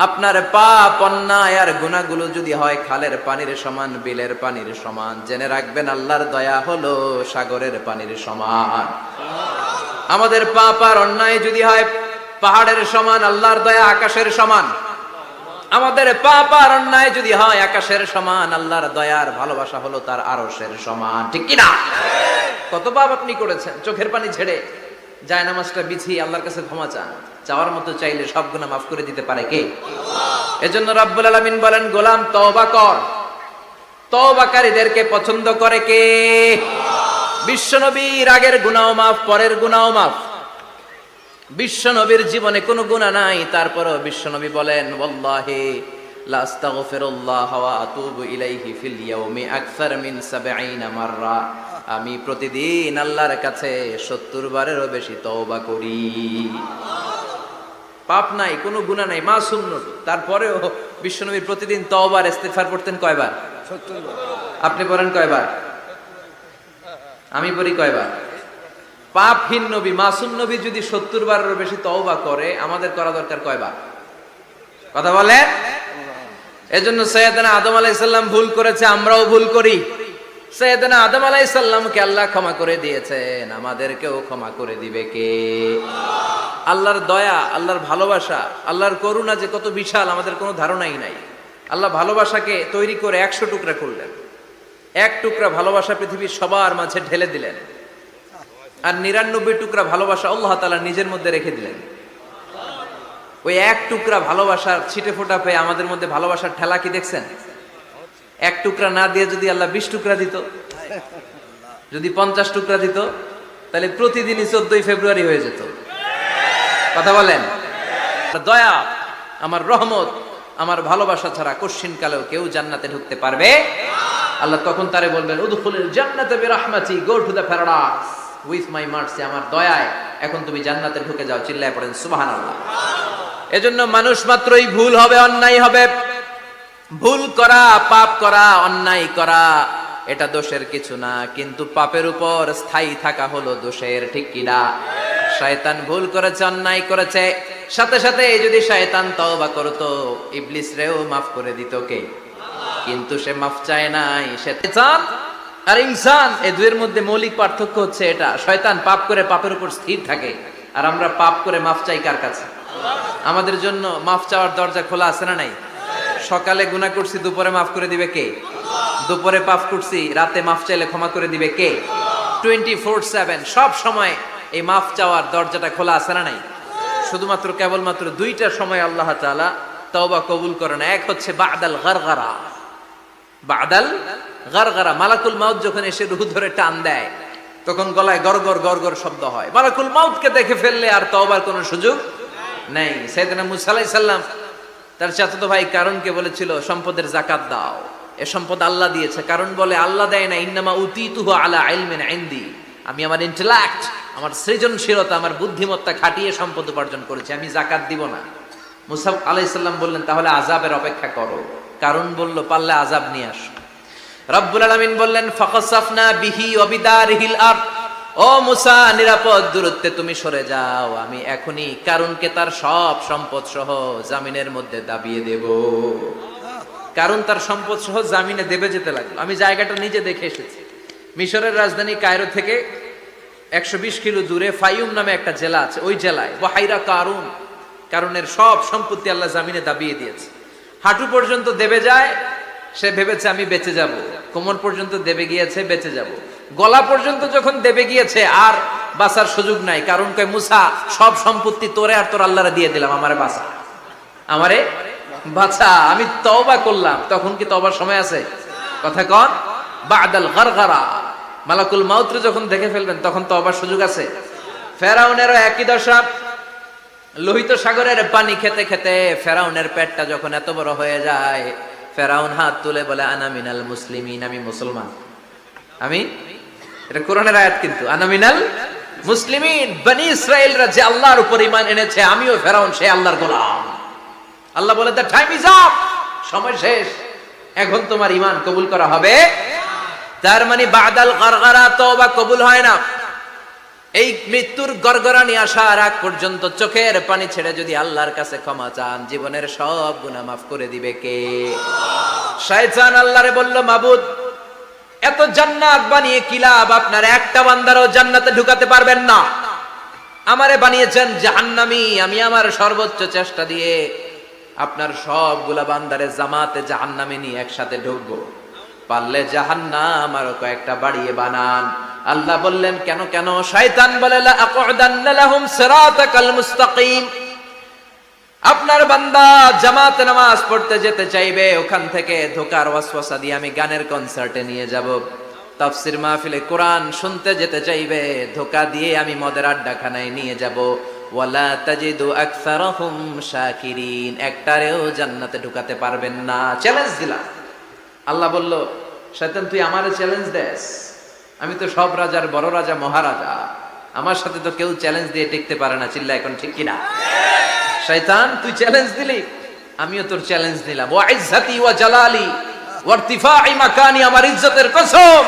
আপনার পাপ, অন্যায় আর গুনাহগুলো যদি হয় খালের পানির সমান, বিলের পানির সমান, জেনে রাখবেন আল্লাহর দয়া হলো সাগরের পানির সমান। আমাদের পাপ আর অন্যায় যদি হয় পাহাড়ের সমান, আল্লাহর দয়া আকাশের সমান। আমাদের পাপ আর অন্যায় যদি হয় আকাশের সমান, আল্লাহর দয়ার ভালোবাসা হলো তার আরশের সমান। ঠিক কিনা? কত পাপ আপনি করেছেন, চোখের পানি ছেড়ে জায়নামাজটা বিছিয়ে আল্লাহর কাছে ক্ষমা চান। চাওয়ার মতো চাইলে সব গুনাহ মাফ করে দিতে পারে কে? এজন্য রব্বুল আলামিন বলেন, গোলাম তওবা কর। তওবাকারীদেরকে পছন্দ করে কে? বিশ্বনবীর আগের গুনাহ মাফ, পরের গুনাহ মাফ। বিশ্বনবীর জীবনে কোনো গুনাহ নাই, তারপরও বিশ্বনবী বলেন, ওয়াল্লাহি লা আস্তাগফিরুল্লাহ ওয়া আতুবু ইলাইহি ফিল ইয়াউমি আকসার মিন ৭০ মাররা। আমি প্রতিদিন আল্লাহর কাছে ৭০ বারেরও বেশি তওবা করি। পাপ নাই, কোনো গুনাহ নাই, মাসুম নবী, তারপরেও বিশ্বনবী প্রতিদিন তওবার ইস্তিগফার করতেন কয়বার? ৭০ বার। আপনি পড়েন কয়বার? আমি পড়ি কয়বার? পাপহীন নবী, মাসুম নবী যদি ৭০ বারেরও বেশি তওবা করে, আমাদের করা দরকার কয়বার? কথা বলেন। এজন্য সাইয়েদনা আদম আলাইহিস সালাম ভুল করেছে, আমরাও ভুল করি। সাইয়েদনা আদম আলাইহিস সালামকে আল্লাহ ক্ষমা করে দিয়েছেন, আমাদেরকেও ক্ষমা করে দিবে কে? আল্লাহর দয়া, আল্লাহর ভালোবাসা, আল্লাহর করুণা যে কত বিশাল আমাদের কোনো ধারণাই নাই। আল্লাহ ভালোবাসাকে তৈরি করে ১০০ টুকরা করলেন। এক টুকরা ভালোবাসা পৃথিবীর সবার মাঝে ঢেলে দিলেন, আর ৯৯ টুকরা ভালোবাসা আল্লাহ তাআলা নিজের মধ্যে রেখে দিলেন। ওই এক টুকরা ভালোবাসার ছিটে ফোটা পেয়ে আমাদের মধ্যে ভালোবাসার ঠেলা কি দেখছেন? এক টুকরা না দিয়ে যদি আল্লাহ ২০ টুকরা দিত, যদি ৫০ টুকরা দিত, তাহলে প্রতিদিনই ১৪ই ফেব্রুয়ারি হয়ে যেত। কথা বলেন। দয়া, আমার রহমত, আমার ভালোবাসা ছাড়া কশিন কালেও কেউ জান্নাতে ঢুকতে পারবে? আল্লাহ তখন তারে বলবেন, উদখুলুল জান্নাতা বিরাহমাতি, go to the paradise with my mercy. আমার দয়ায় এখন তুমি জান্নাতে ঢুকে যাও। চিল্লায় পড়েন সুবহানাল্লাহ। এজন্য মানুষ মাত্রই ভুল হবে, অন্যায় হবে। ভুল করা, পাপ করা, অন্যায় করা এটা দোষের কিছু না, কিন্তু পাপের উপর স্থায়ী থাকা হলো দোষের। ঠিক কিনা? শয়তান ভুল করেছে, অন্যায় করেছে, সাথে সাথে যদি শয়তান তওবা করতো, ইবলিস রেও মাফ করে দিত কে? কিন্তু সে মাফ চায় নাই। শয়তান আর ইনসান, এই দুইয়ের মধ্যে মৌলিক পার্থক্য হচ্ছে এটা। শয়তান পাপ করে পাপের উপর স্থির থাকে, আর আমরা পাপ করে মাফ চাই কার কাছে? আমাদের জন্য মাফ চাওয়ার দরজা খোলা আছে না নাই? সকালে গুনাহ করছি, দুপুরে মাফ করে দিবে কে? দুপুরে পাপ করছি, রাতে মাফ চাইলে ক্ষমা করে দিবে কে? 24/7 সব সময় এই মাফ চাওয়ার দরজাটা খোলা আছে না নাই? শুধুমাত্র কেবলমাত্র দুইটা সময় আল্লাহ তাআলা তওবা কবুল করে না। এক হচ্ছে বাদাল গারগারা। বাদাল গারগারা, মালাকুল মাউত যখন এসে রূহ ধরে টান দেয়, তখন গলায় গরগর গরগর শব্দ হয়। মালাকুল মাউতকে দেখে ফেললে আর তওবার কোনো সুযোগ নেই। সাইয়েদনা মুসা আলাইহিস সালাম তার চাচাতো ভাই কারণকে বলেছিল, সম্পদের যাকাত দাও, এ সম্পদ আল্লাহ দিয়েছে। কারণ বলে, আল্লাহ দেয় না, ইন্নামা উতীতুহু আলা ইলমিন ইনদি, আমি আমার ইন্টেলেক্ট, আমার সৃজনশীলতা, আমার বুদ্ধিমত্তা খাটিয়ে সম্পদ উপার্জন করেছি, আমি যাকাত দিব না। মুসা আলাইহিস সালাম বললেন, তাহলে আযাবের অপেক্ষা করো। কারণ বলল, পারলে আযাব নিয়ে আসো। রব্বুল আলামিন বললেন, ফাকাসাফনা বিহি ওয়া বিদারিহিল আরদ, ও মুসা নিরাপদ দূরত্বে তুমি সরে যাও, আমি এখনই কারুনকে তার সব সম্পদ সহ জামিনের মধ্যে দাবিয়ে দেব। কারণ তার সম্পদ সহ জামিনে দেবে যেতে লাগলো। আমি জায়গাটা নিজে দেখে এসেছি। মিশরের রাজধানী কায়রো থেকে 120 কিলো দূরে ফাইউম নামে একটা জেলা আছে, ওই জেলায় বহাইরা কারুন, কারণের সব সম্পত্তি আল্লাহ জামিনে দাবিয়ে দিয়েছে। হাঁটু পর্যন্ত দেবে যায়, সে ভেবেছে আমি বেঁচে যাব। কোমর পর্যন্ত দেবে গিয়েছে, বেঁচে যাব। গলা পর্যন্ত যখন দেবে গিয়েছে, আর বাঁচার সুযোগ নাই। কারণ কয়, মুসা সব সম্পত্তি তোরে আর তোর আল্লাহরে দিয়ে দিলাম, আমারে বাঁচা, আমারে বাঁচা, আমি তওবা করলাম। তখন কি তওবার সময় আছে? কথা কন। বাদাল গারগারা, মালাকুল মাউত যখন দেখে ফেলবেন, তখন তওবার সুযোগ আছে? ফেরাউনেরও একই দশা। লোহিত সাগরের পানি খেতে খেতে ফেরাউনের পেটটা যখন এত বড় হয়ে যায়, ফেরাউন হাত তুলে বলে, আনা মিনাল মুসলিমিন, আমি মুসলমান। আমি, এটা কোরআনের আয়াত কিন্তু, আনা মিনাল মুসলিমিন, বনি ইসরাইলরা যে আল্লাহর উপর ঈমান এনেছে, আমিও ফেরাউন সে আল্লাহর গোলাম। আল্লাহ বলে, দ্য টাইম ইজ আপ, সময় শেষ, এখন তোমার ঈমান কবুল করা হবে। তার মানে বাদাল গারগারা, তওবা কবুল হয় না। এই মৃত্যুর গড়গড়ানি আসার আগ পর্যন্ত চোখের পানি ছেড়ে যদি আল্লাহর কাছে ক্ষমা চান, জীবনের সব গুনাহ মাফ করে দিবে কে? শয়তান আল্লাহরে বলল, মাবুদ, এত জান্নাত বানিয়ে কি লাভ? আপনার একটা বান্দারও জান্নাতে ঢুকাতে পারবেন না। আমারে বানিয়েছেন জাহান্নামী, আমি আমার সর্বোচ্চ চেষ্টা দিয়ে আপনার সবগুলা বান্দারে জামাতে জাহান্নামে নিয়ে একসাথে ঢুকবো। পারলে জাহান্নাম আরো কয়েকটা বাড়িয়ে বানান। আল্লাহ বললেন, কেন কেন? শয়তান বলে, লা আকুদান্না লাহুম সিরাতাকাল মুস্তাকিম, আপনার বান্দা জামাতে নামাজ পড়তে যেতে চাইবে, ওখান থেকে ধোকার ওয়াসওয়াসা দিয়ে আমি গানের কনসার্টে নিয়ে যাব। তাফসীর মাহফিলে কোরআন শুনতে যেতে চাইবে, ধোকা দিয়ে আমি মদের আড্ডাখানায় নিয়ে যাব। ওয়ালা তাজিদু আকসারাহুম শাকিরিন, একটারেও জান্নাতে ঢুকাতে পারবেন না। চ্যালেঞ্জ দিলাম। আল্লাহ বলল, শয়তান তুই আমারে চ্যালেঞ্জ দেস? আমি তো সব রাজার বড় রাজা, মহারাজা, আমার সাথে তো কেউ চ্যালেঞ্জ দিয়ে টিকতে পারে না। চিল্লা এখন ঠিক কিনা? শয়তান তুই চ্যালেঞ্জ দিলি, আমিও তোর চ্যালেঞ্জ দিলাম। ওয়া ইজ্জতি ওয়া জালালি ওয়া ইরতিফাই মাকানি, আমার ইজ্জতের কসম,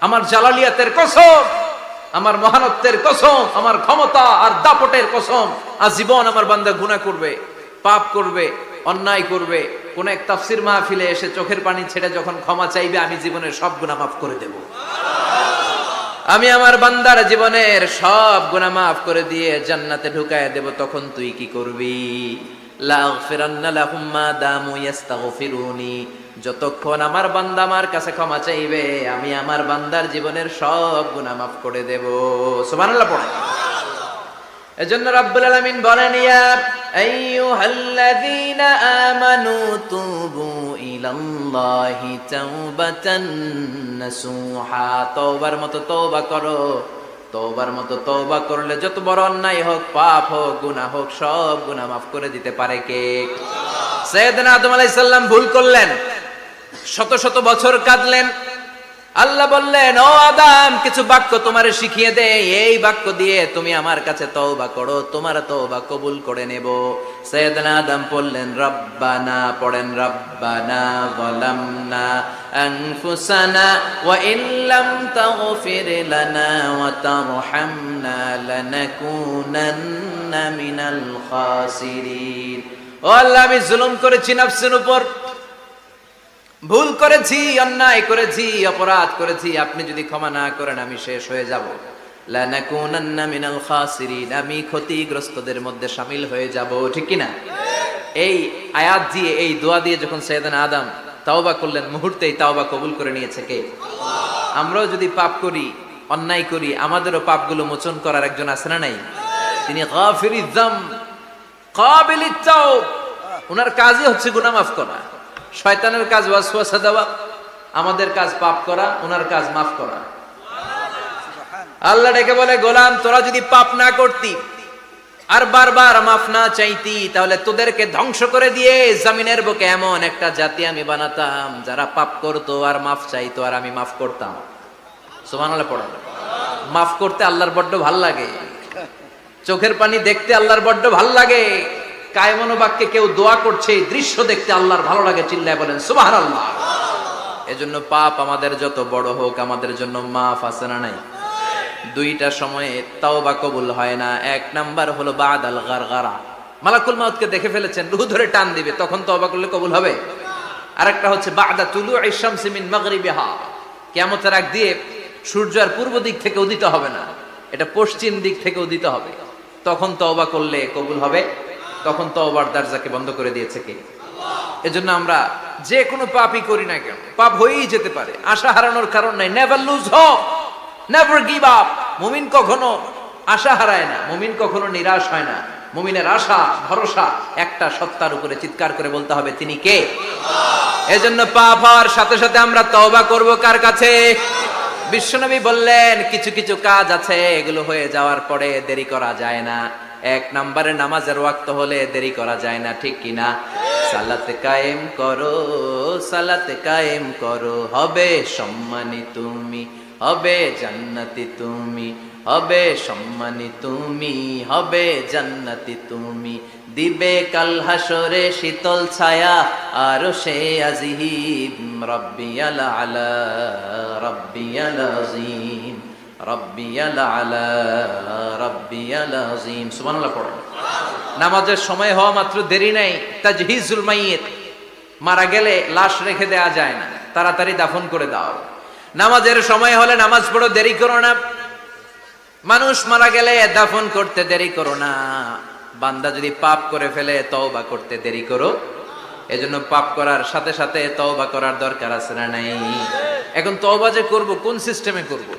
আমার জালালিয়াতের কসম, আমার মহানত্বের কসম, আমার ক্ষমতা আর দাপটের কসম, আজীবন আমার বান্দা গুনাহ করবে, পাপ করবে, অন্যায় করবে, কোন এক তাফসীর মাহফিলে এসে চোখের পানি ছেড়ে যখন ক্ষমা চাইবে, আমি জীবনের সব গুনাহ মাফ করে দেব। আমি আমার বান্দার জীবনের সব গুনাহ মাফ করে দিয়ে জান্নাতে ঢুকায় দেব। তখন তুই কি করবি? লা আগফিরান্না লাহুম মা দামু ইস্তাগফিরুনি, যতক্ষণ আমার বান্দা আমার কাছে ক্ষমা চাইবে, আমি আমার বান্দার জীবনের সব গুনাহ মাফ করে দেব। সুবহানাল্লাহ পড়ে। এজন্য রাব্বুল আলামিন বলেন, ইয়া আইয়ুহাল্লাযীনা আমানু তুবু ইলাল্লাহি তাওবাতান নাসুহা, তওবার মতো তওবা করো। তওবার মতো তওবা করলে যত বড় অন্যায় হোক, পাপ হোক, গুনাহ হোক, সব গুনাহ মাফ করে দিতে পারে কে? সাইয়েদনা আদম আলাইহিস সালাম ভুল করলেন, শত শত বছর কাঁদলেন। আল্লাহ বললেন, ও আদম, কিছু বাক্য তোমারে শিখিয়ে দে, এই বাক্য দিয়ে তুমি আমার কাছে তওবা করো, তোমার তওবা কবুল করে নেব। সাইয়েদনা আদম পড়লেন রব্বানা, পড়েন রব্বানা যালামনা আনফুসানা ওয়া ইল্লাম তাগফির লানা ওয়া তারহামনা লানাকুনান্না মিনাল খাসিরিন। ও আল্লাহ, আমি জুলুম করেছি নফসের উপর, ভুল করেছি, অন্যায় করেছি, অপরাধ করেছি, আপনি যদি ক্ষমা না করেন আমি শেষ হয়ে যাব। লানাকুনান্না মিনাল খাসিরিন, আমি ক্ষতিগ্রস্তদের মধ্যে শামিল হয়ে যাব, ঠিক কি না? এই আয়াত দিয়ে, এই দোয়া দিয়ে যখন সাইয়েদনা আদম তাওবা করলেন, মুহূর্তেই তাওবা কবুল করে নিয়েছে কে? আল্লাহ। আমরাও যদি পাপ করি, অন্যায় করি, আমাদেরও পাপগুলো মোচন করার একজন আছে না নাই? তিনি গাফিরিয যাম কাবিলিত তাওব, ওনার কাজই হচ্ছে গুনাহ মাফ করা। শয়তানের কাজ ওয়াসওয়াসা দেওয়া, আমাদের কাজ পাপ করা, ওনার কাজ মাফ করা। আল্লাহ ডেকে বলে, গোলাম তোরা যদি পাপ না করতি আর বারবার মাফ না চাইতি, তাহলে তোদেরকে ধ্বংস করে দিয়ে জমিনের বুকে এমন একটা জাতি আমি বানাতাম যারা পাপ করতো আর মাফ চাইতো, আর আমি মাফ করতাম। সুবহানাল্লাহ পড়া। মাফ করতে আল্লাহর বড্ড ভাল লাগে, চোখের পানি দেখতে আল্লাহর বড্ড ভাল লাগে, কায়মন বাক্যে কেউ দোয়া করছে এই দৃশ্য দেখতে আল্লাহর ভালো লাগে, চিল্লায় বলেন সুবহানাল্লাহ। এজন্য পাপ আমাদের যত বড় হোক, আমাদের জন্য মাফ আছে না নাই? দুইটা সময়ে তাওবা কবুল হয় না। এক নাম্বার হলো বাদাল গারগারা, মালাকুল মাউতকে দেখে ফেলেছেন, রূহ ধরে টান দিবে, তখন তাওবা করলে কবুল হবে। আরেকটা হচ্ছে বাদা তুলুইশ শামসি মিন মাগরিবিহা, কিয়ামতের আগ দিয়ে সূর্য আর পূর্ব দিক থেকে উদিত হবে না, এটা পশ্চিম দিক থেকে উদিত হবে, তখন তওবা করলে কবুল হবে। তখন তওবার দরজাকে বন্ধ করে দিয়েছে কে? আল্লাহ। এজন্য আমরা যে কোনো পাপই করি না কেন, পাপ হয়েই যেতে পারে, আশা হারানোর কারণ নাই। Never lose hope, never give up. মুমিন কখনো আশা হারায় না, মুমিন কখনো নিরাশ হয় না। মুমিনের আশা ভরসা একটা সত্তার উপরে, চিৎকার করে বলতে হবে তিনি কে? আল্লাহ। এজন্য পাপ হওয়ার সাথে সাথে আমরা তওবা করব কার কাছে? বিশ্বনবী বললেন কিছু কিছু কাজ আছে এগুলো হয়ে যাওয়ার পরে দেরি করা যায় না। এক নম্বরে নামাজের ওয়াক্ত হলে দেরি করা যায় না, ঠিক কিনা? সালাত কায়েম করো, সালাত কায়েম করো, হবে সম্মানী তুমি, হবে জান্নাতি তুমি, হবে সম্মানী তুমি, হবে জান্নাতি তুমি, দিবে কাল হাসরে শীতল ছায়া আরশে আজিম, রব্বিয়াল আলা রব্বিয়াল আযীম, রব্বিয়াল আলা রব্বিয়াল আযীম। সুবহানাল্লাহ পড়েন। নামাজের সময় হওয়া মাত্র দেরি নাই, তাজহিজুল মাইয়িত, মারা গেলে লাশ রেখে দেয়া যায় না, তাড়াতাড়ি দাফন করে দাও। নামাজের সময় হলে নামাজ পড়ো, দেরি করো না। মানুষ মারা গেলে দাফন করতে দেরি করো না। বান্দা যদি পাপ করে ফেলে তওবা করতে দেরি করো। এজন্য পাপ করার সাথে সাথে তওবা করার দরকার আছে না নাই? এখন তওবা যে করব, কোন সিস্টেমে করব?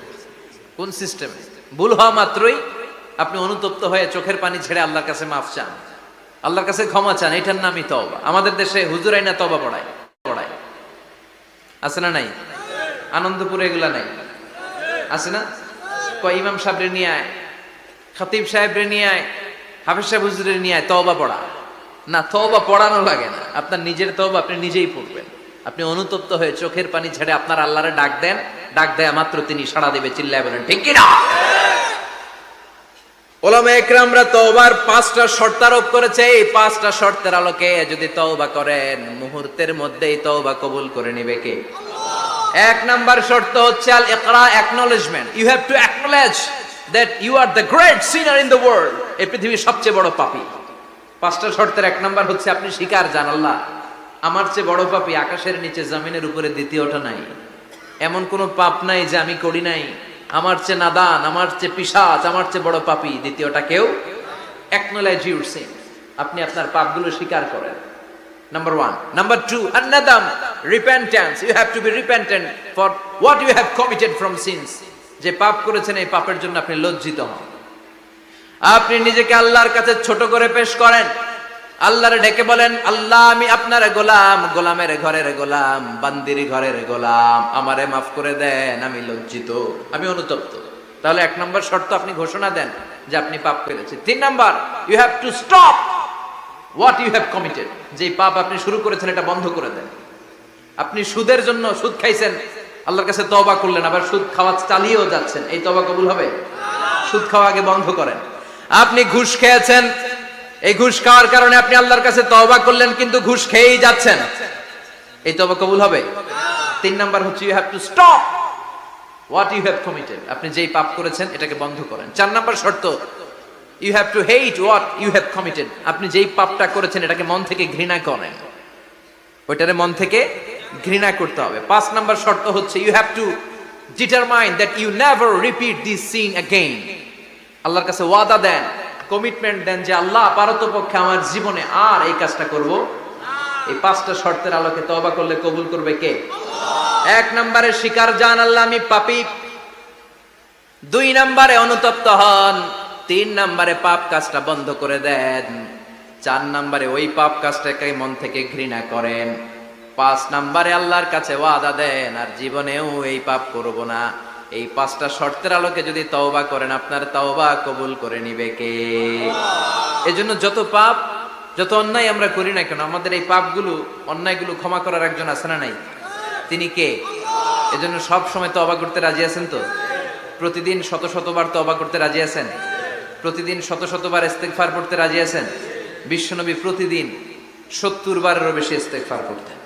কোন সিস্টেমে? ভুল হওয়া মাত্রই আপনি অনুতপ্ত হয়ে চোখের পানি ছেড়ে আল্লাহর কাছে মাফ চান, আল্লাহর কাছে ক্ষমা চান, এটার নামই তওবা। আমাদের দেশে হুজুরাই না তওবা পড়ায়, আছে না নাই? আনন্দপুরে এগুলা নাই, আছে না? কয় ইমাম সাহেবরে নিয়ে আয়, খতিব সাহেবরে নিয়ে আয়, হাফেজ সাহেব হুজুরের নিয়ে আয়, তওবা পড়া না। তওবা পড়ানো লাগে না, আপনার নিজের তওবা আপনি নিজেই পড়বেন। আপনি অনুতপ্ত হয়ে চোখের পানি ছেড়ে আপনার আল্লাহরে ডাক দেন, ডাক দেয়া মাত্র তিনি সাড়া দিবে, চিল্লায় বলেন ঠিক কি না? উলামায়ে কেরামরা তওবার 5টা শর্ত আরোপ করেছে। এই 5টা শর্তের আলোকে যদি তওবা করেন, মুহূর্তের মধ্যেই তওবা কবুল করে নেবে কে? আল্লাহ। এক নাম্বার শর্ত হচ্ছে আল ইকরা, acknowledgement. You have to acknowledge that you are the great sinner in the world. এই পৃথিবীর সবচেয়ে বড় পাপী। 5টা শর্তের এক নাম্বার হচ্ছে আপনি স্বীকার জান, আল্লাহ আমার চেয়ে বড় পাপী আকাশের নিচে জমিনের উপরে দ্বিতীয়টা নাই। এমন কোন পাপ নাই যে আমি করি নাই। আমার চেয়ে নাদান, আমার চেয়ে পিশাচ, আমার চেয়ে বড় পাপী দ্বিতীয়টা কেউ। অ্যাকনলেজ ইউর সিন, আপনি আপনার পাপগুলো স্বীকার করেন। Number 1. Number 2, an-nadam, repentance. You have to be repentant for what you have committed from sins. যে পাপ করেছেন এই পাপের জন্য আপনি লজ্জিত হন। আপনি নিজেকে আল্লাহর কাছে ছোট করে পেশ করেন, আল্লাহরে ডেকে বলেন, আল্লাহ আমি আপনার গোলাম, গোলামের ঘরের গোলাম, বান্দির ঘরের গোলাম, আমারে মাফ করে দেন, আমি লজ্জিত, আমি অনুতপ্ত। তাহলে 1 নম্বর শর্ত আপনি ঘোষণা দেন যে আপনি পাপ করেছেন। 3 number, you have to stop what you have committed. যে পাপ আপনি শুরু করেছেন এটা বন্ধ করে দেন। আপনি সুদের জন্য সুদ খাইছেন, আল্লাহর কাছে তওবা করলেন, আবার সুদ খাওয়া চালিয়েও যাচ্ছেন, এই তওবা কবুল হবে? সুদ খাওয়া আগে বন্ধ করেন। আপনি ঘুষ খেয়েছেন, এই ঘুষ খাওয়ার কারণে আপনি আল্লাহর কাছে তওবা করলেন, কিন্তু ঘুষ খেয়েই যাচ্ছেন, এই তওবা কবুল হবে? 3 নাম্বার হচ্ছে you have to stop what you have committed. আপনি যেই পাপ করেছেন এটাকে বন্ধ করেন। 4 নাম্বার শর্ত, you have to hate what you have committed. আপনি যেই পাপটা করেছেন এটাকে মন থেকে ঘৃণা করেন, ওইটারে মন থেকে ঘৃণা করতে হবে। 5 নাম্বার শর্ত হচ্ছে you have to determine that you never repeat this sin again. আল্লাহর কাছে ওয়াদা দেন, কমিটমেন্ট দেন যে আল্লাহ পারতপক্ষে আমার জীবনে আর এই কাজটা করব। এই পাঁচটা শর্তের আলোকে তওবা করলে কবুল করবে কে? এক নম্বরে স্বীকার জান আল্লাহ আমি পাপী, দুই নম্বরে অনুতপ্ত হন, তিন নম্বরে পাপ কাজটা বন্ধ করে দেন, চার নম্বরে ওই পাপ কাজটাকে মন থেকে ঘৃণা করেন, পাঁচ নম্বরে আল্লাহর কাছে ওয়াদা দেন আর জীবনেও এই পাপ করব না। এই পাঁচটা শর্তের আলোকে যদি তওবা করেন আপনার তওবা কবুল করে নিবে কে? এজন্য যত পাপ যত অন্যায় আমরা করি না কেন আমাদের এই পাপগুলো অন্যায়গুলো ক্ষমা করার একজন আছে না নাই? তিনি কে? এজন্য সব সময় তওবা করতে রাজি আছেন তো? প্রতিদিন শত শতবার তওবা করতে রাজি আছেন? প্রতিদিন শত শতবার ইস্তেগফার পড়তে রাজি আছেন? বিশ্বনবী প্রতিদিন 70 বারেরও বেশি ইস্তেগফার করতেন।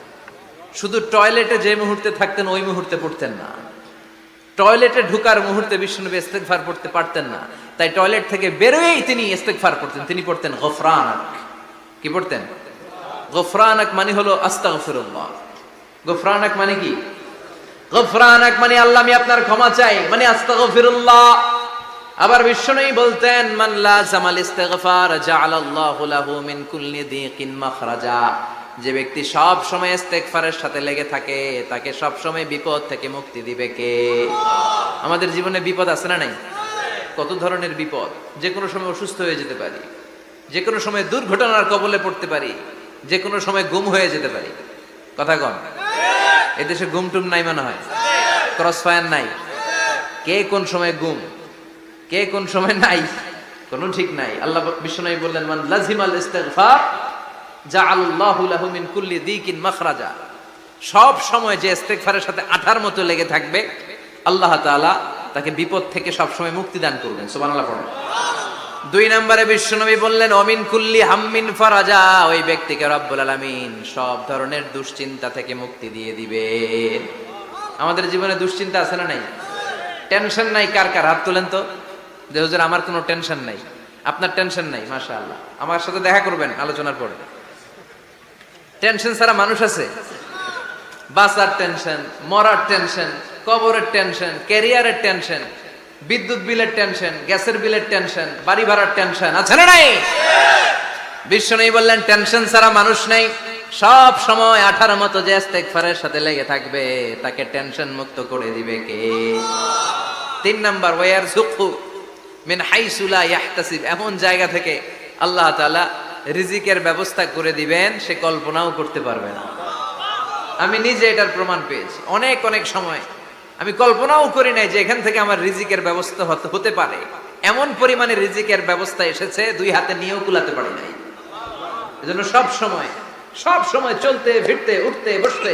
শুধু টয়লেটে যে মুহূর্তে থাকতেন ওই মুহূর্তে পড়তেন না, টয়লেটে ঢুকার মুহূর্তে বিশ্বনবী ইস্তেগফার পড়তে পারতেন না, তাই টয়লেট থেকে বেরোয়েই তিনি ইস্তেগফার পড়তেন। তিনি পড়তেন গফরানাক। কি পড়তেন? গফরানাক মানে হলো আস্তাগফিরুল্লাহ। গফরানাক মানে কি? গফরানাক মানে আল্লাহ আমি আপনার ক্ষমা চাই, মানে আস্তাগফিরুল্লাহ। আবার বিশ্বনবী বলতেন মান লাযামাল ইস্তিগফার জাআলাল্লাহু লাহু মিন কুল্লি দিকিন মাখরাজা। যে ব্যক্তি সব সময় ইস্তেগফারের সাথে লেগে থাকে তাকে সব সময় বিপদ থেকে মুক্তি দিবে কে? আমাদের জীবনে বিপদ আছে না নাই? কত ধরনের বিপদ! যে কোনো সময় অসুস্থ হয়ে যেতে পারি, যে কোনো সময় দুর্ঘটনার কবলে পড়তে পারি, যে কোনো সময় গুম হয়ে যেতে পারি। কথা কন, এদেশে গুম টুম নাই মনে হয়, ক্রস ফায়ার নাই। কে কোন সময় গুম, কে কোন সময় নাই, কোনো ঠিক নাই। আল্লাহ বিশ্বনবী বললেন মান লাজিমাল ইস্তিগফার জাআলাল্লাহু লাহু মিন কুল্লি দিকিন মাখরাজা। সব সময় যে ইস্তেগফারের সাথে আঠার মতো লেগে থাকবে আল্লাহ তাআলা তাকে বিপদ থেকে সব সময় মুক্তি দান করবেন। সুবহানাল্লাহ পড়েন। দুই নম্বরে বিশ্বনবী বললেন অমিন কুল্লি হাম্মিন ফারাজা। ওই ব্যক্তিকে রব্বুল আলামিন সব ধরনের দুশ্চিন্তা থেকে মুক্তি দিয়ে দিবেন। আমাদের জীবনে দুশ্চিন্তা আছে না নাই? টেনশন নাই কার কার? হাত তোলেন তো। যে হুজুর আমার কোনো টেনশন নাই। আপনার টেনশন নাই, মাশাআল্লাহ। আমার সাথে দেখা করবেন আলোচনার পরে। টেনশন ছাড়া মানুষ আছে? বাঁচার টেনশন, মরার টেনশন, কবরের টেনশন, ক্যারিয়ারের টেনশন, বিদ্যুৎ বিলের টেনশন, গ্যাসের বিলের টেনশন, বাড়ি ভাড়ার টেনশন আছে না নাই? বিশ্বনবী বললেন টেনশন ছাড়া মানুষ নাই। সব সময় আঠার মতো যে ইস্তেগফারের সাথে লেগে থাকবে তাকে টেনশন মুক্ত করে দিবে কে? তিন নাম্বার ওয়ারযুকহু মিন হাইসু লা ইয়াহতাসিব। এমন জায়গা থেকে আল্লাহ তাআলা রিজিকের ব্যবস্থা করে দিবেন সে কল্পনাও করতে পারবে না। আমি নিজে এটার প্রমাণ পেয়েছি। অনেক অনেক সময় আমি কল্পনাও করি নাই যে এখান থেকে আমার রিজিকের ব্যবস্থা হতে পারে। এমন পরিমাণে রিজিকের ব্যবস্থা এসেছে দুই হাতে নিয়েও কুলাতে পারি নাই। এজন্য সব সময় চলতে ফিরতে উঠতে বসতে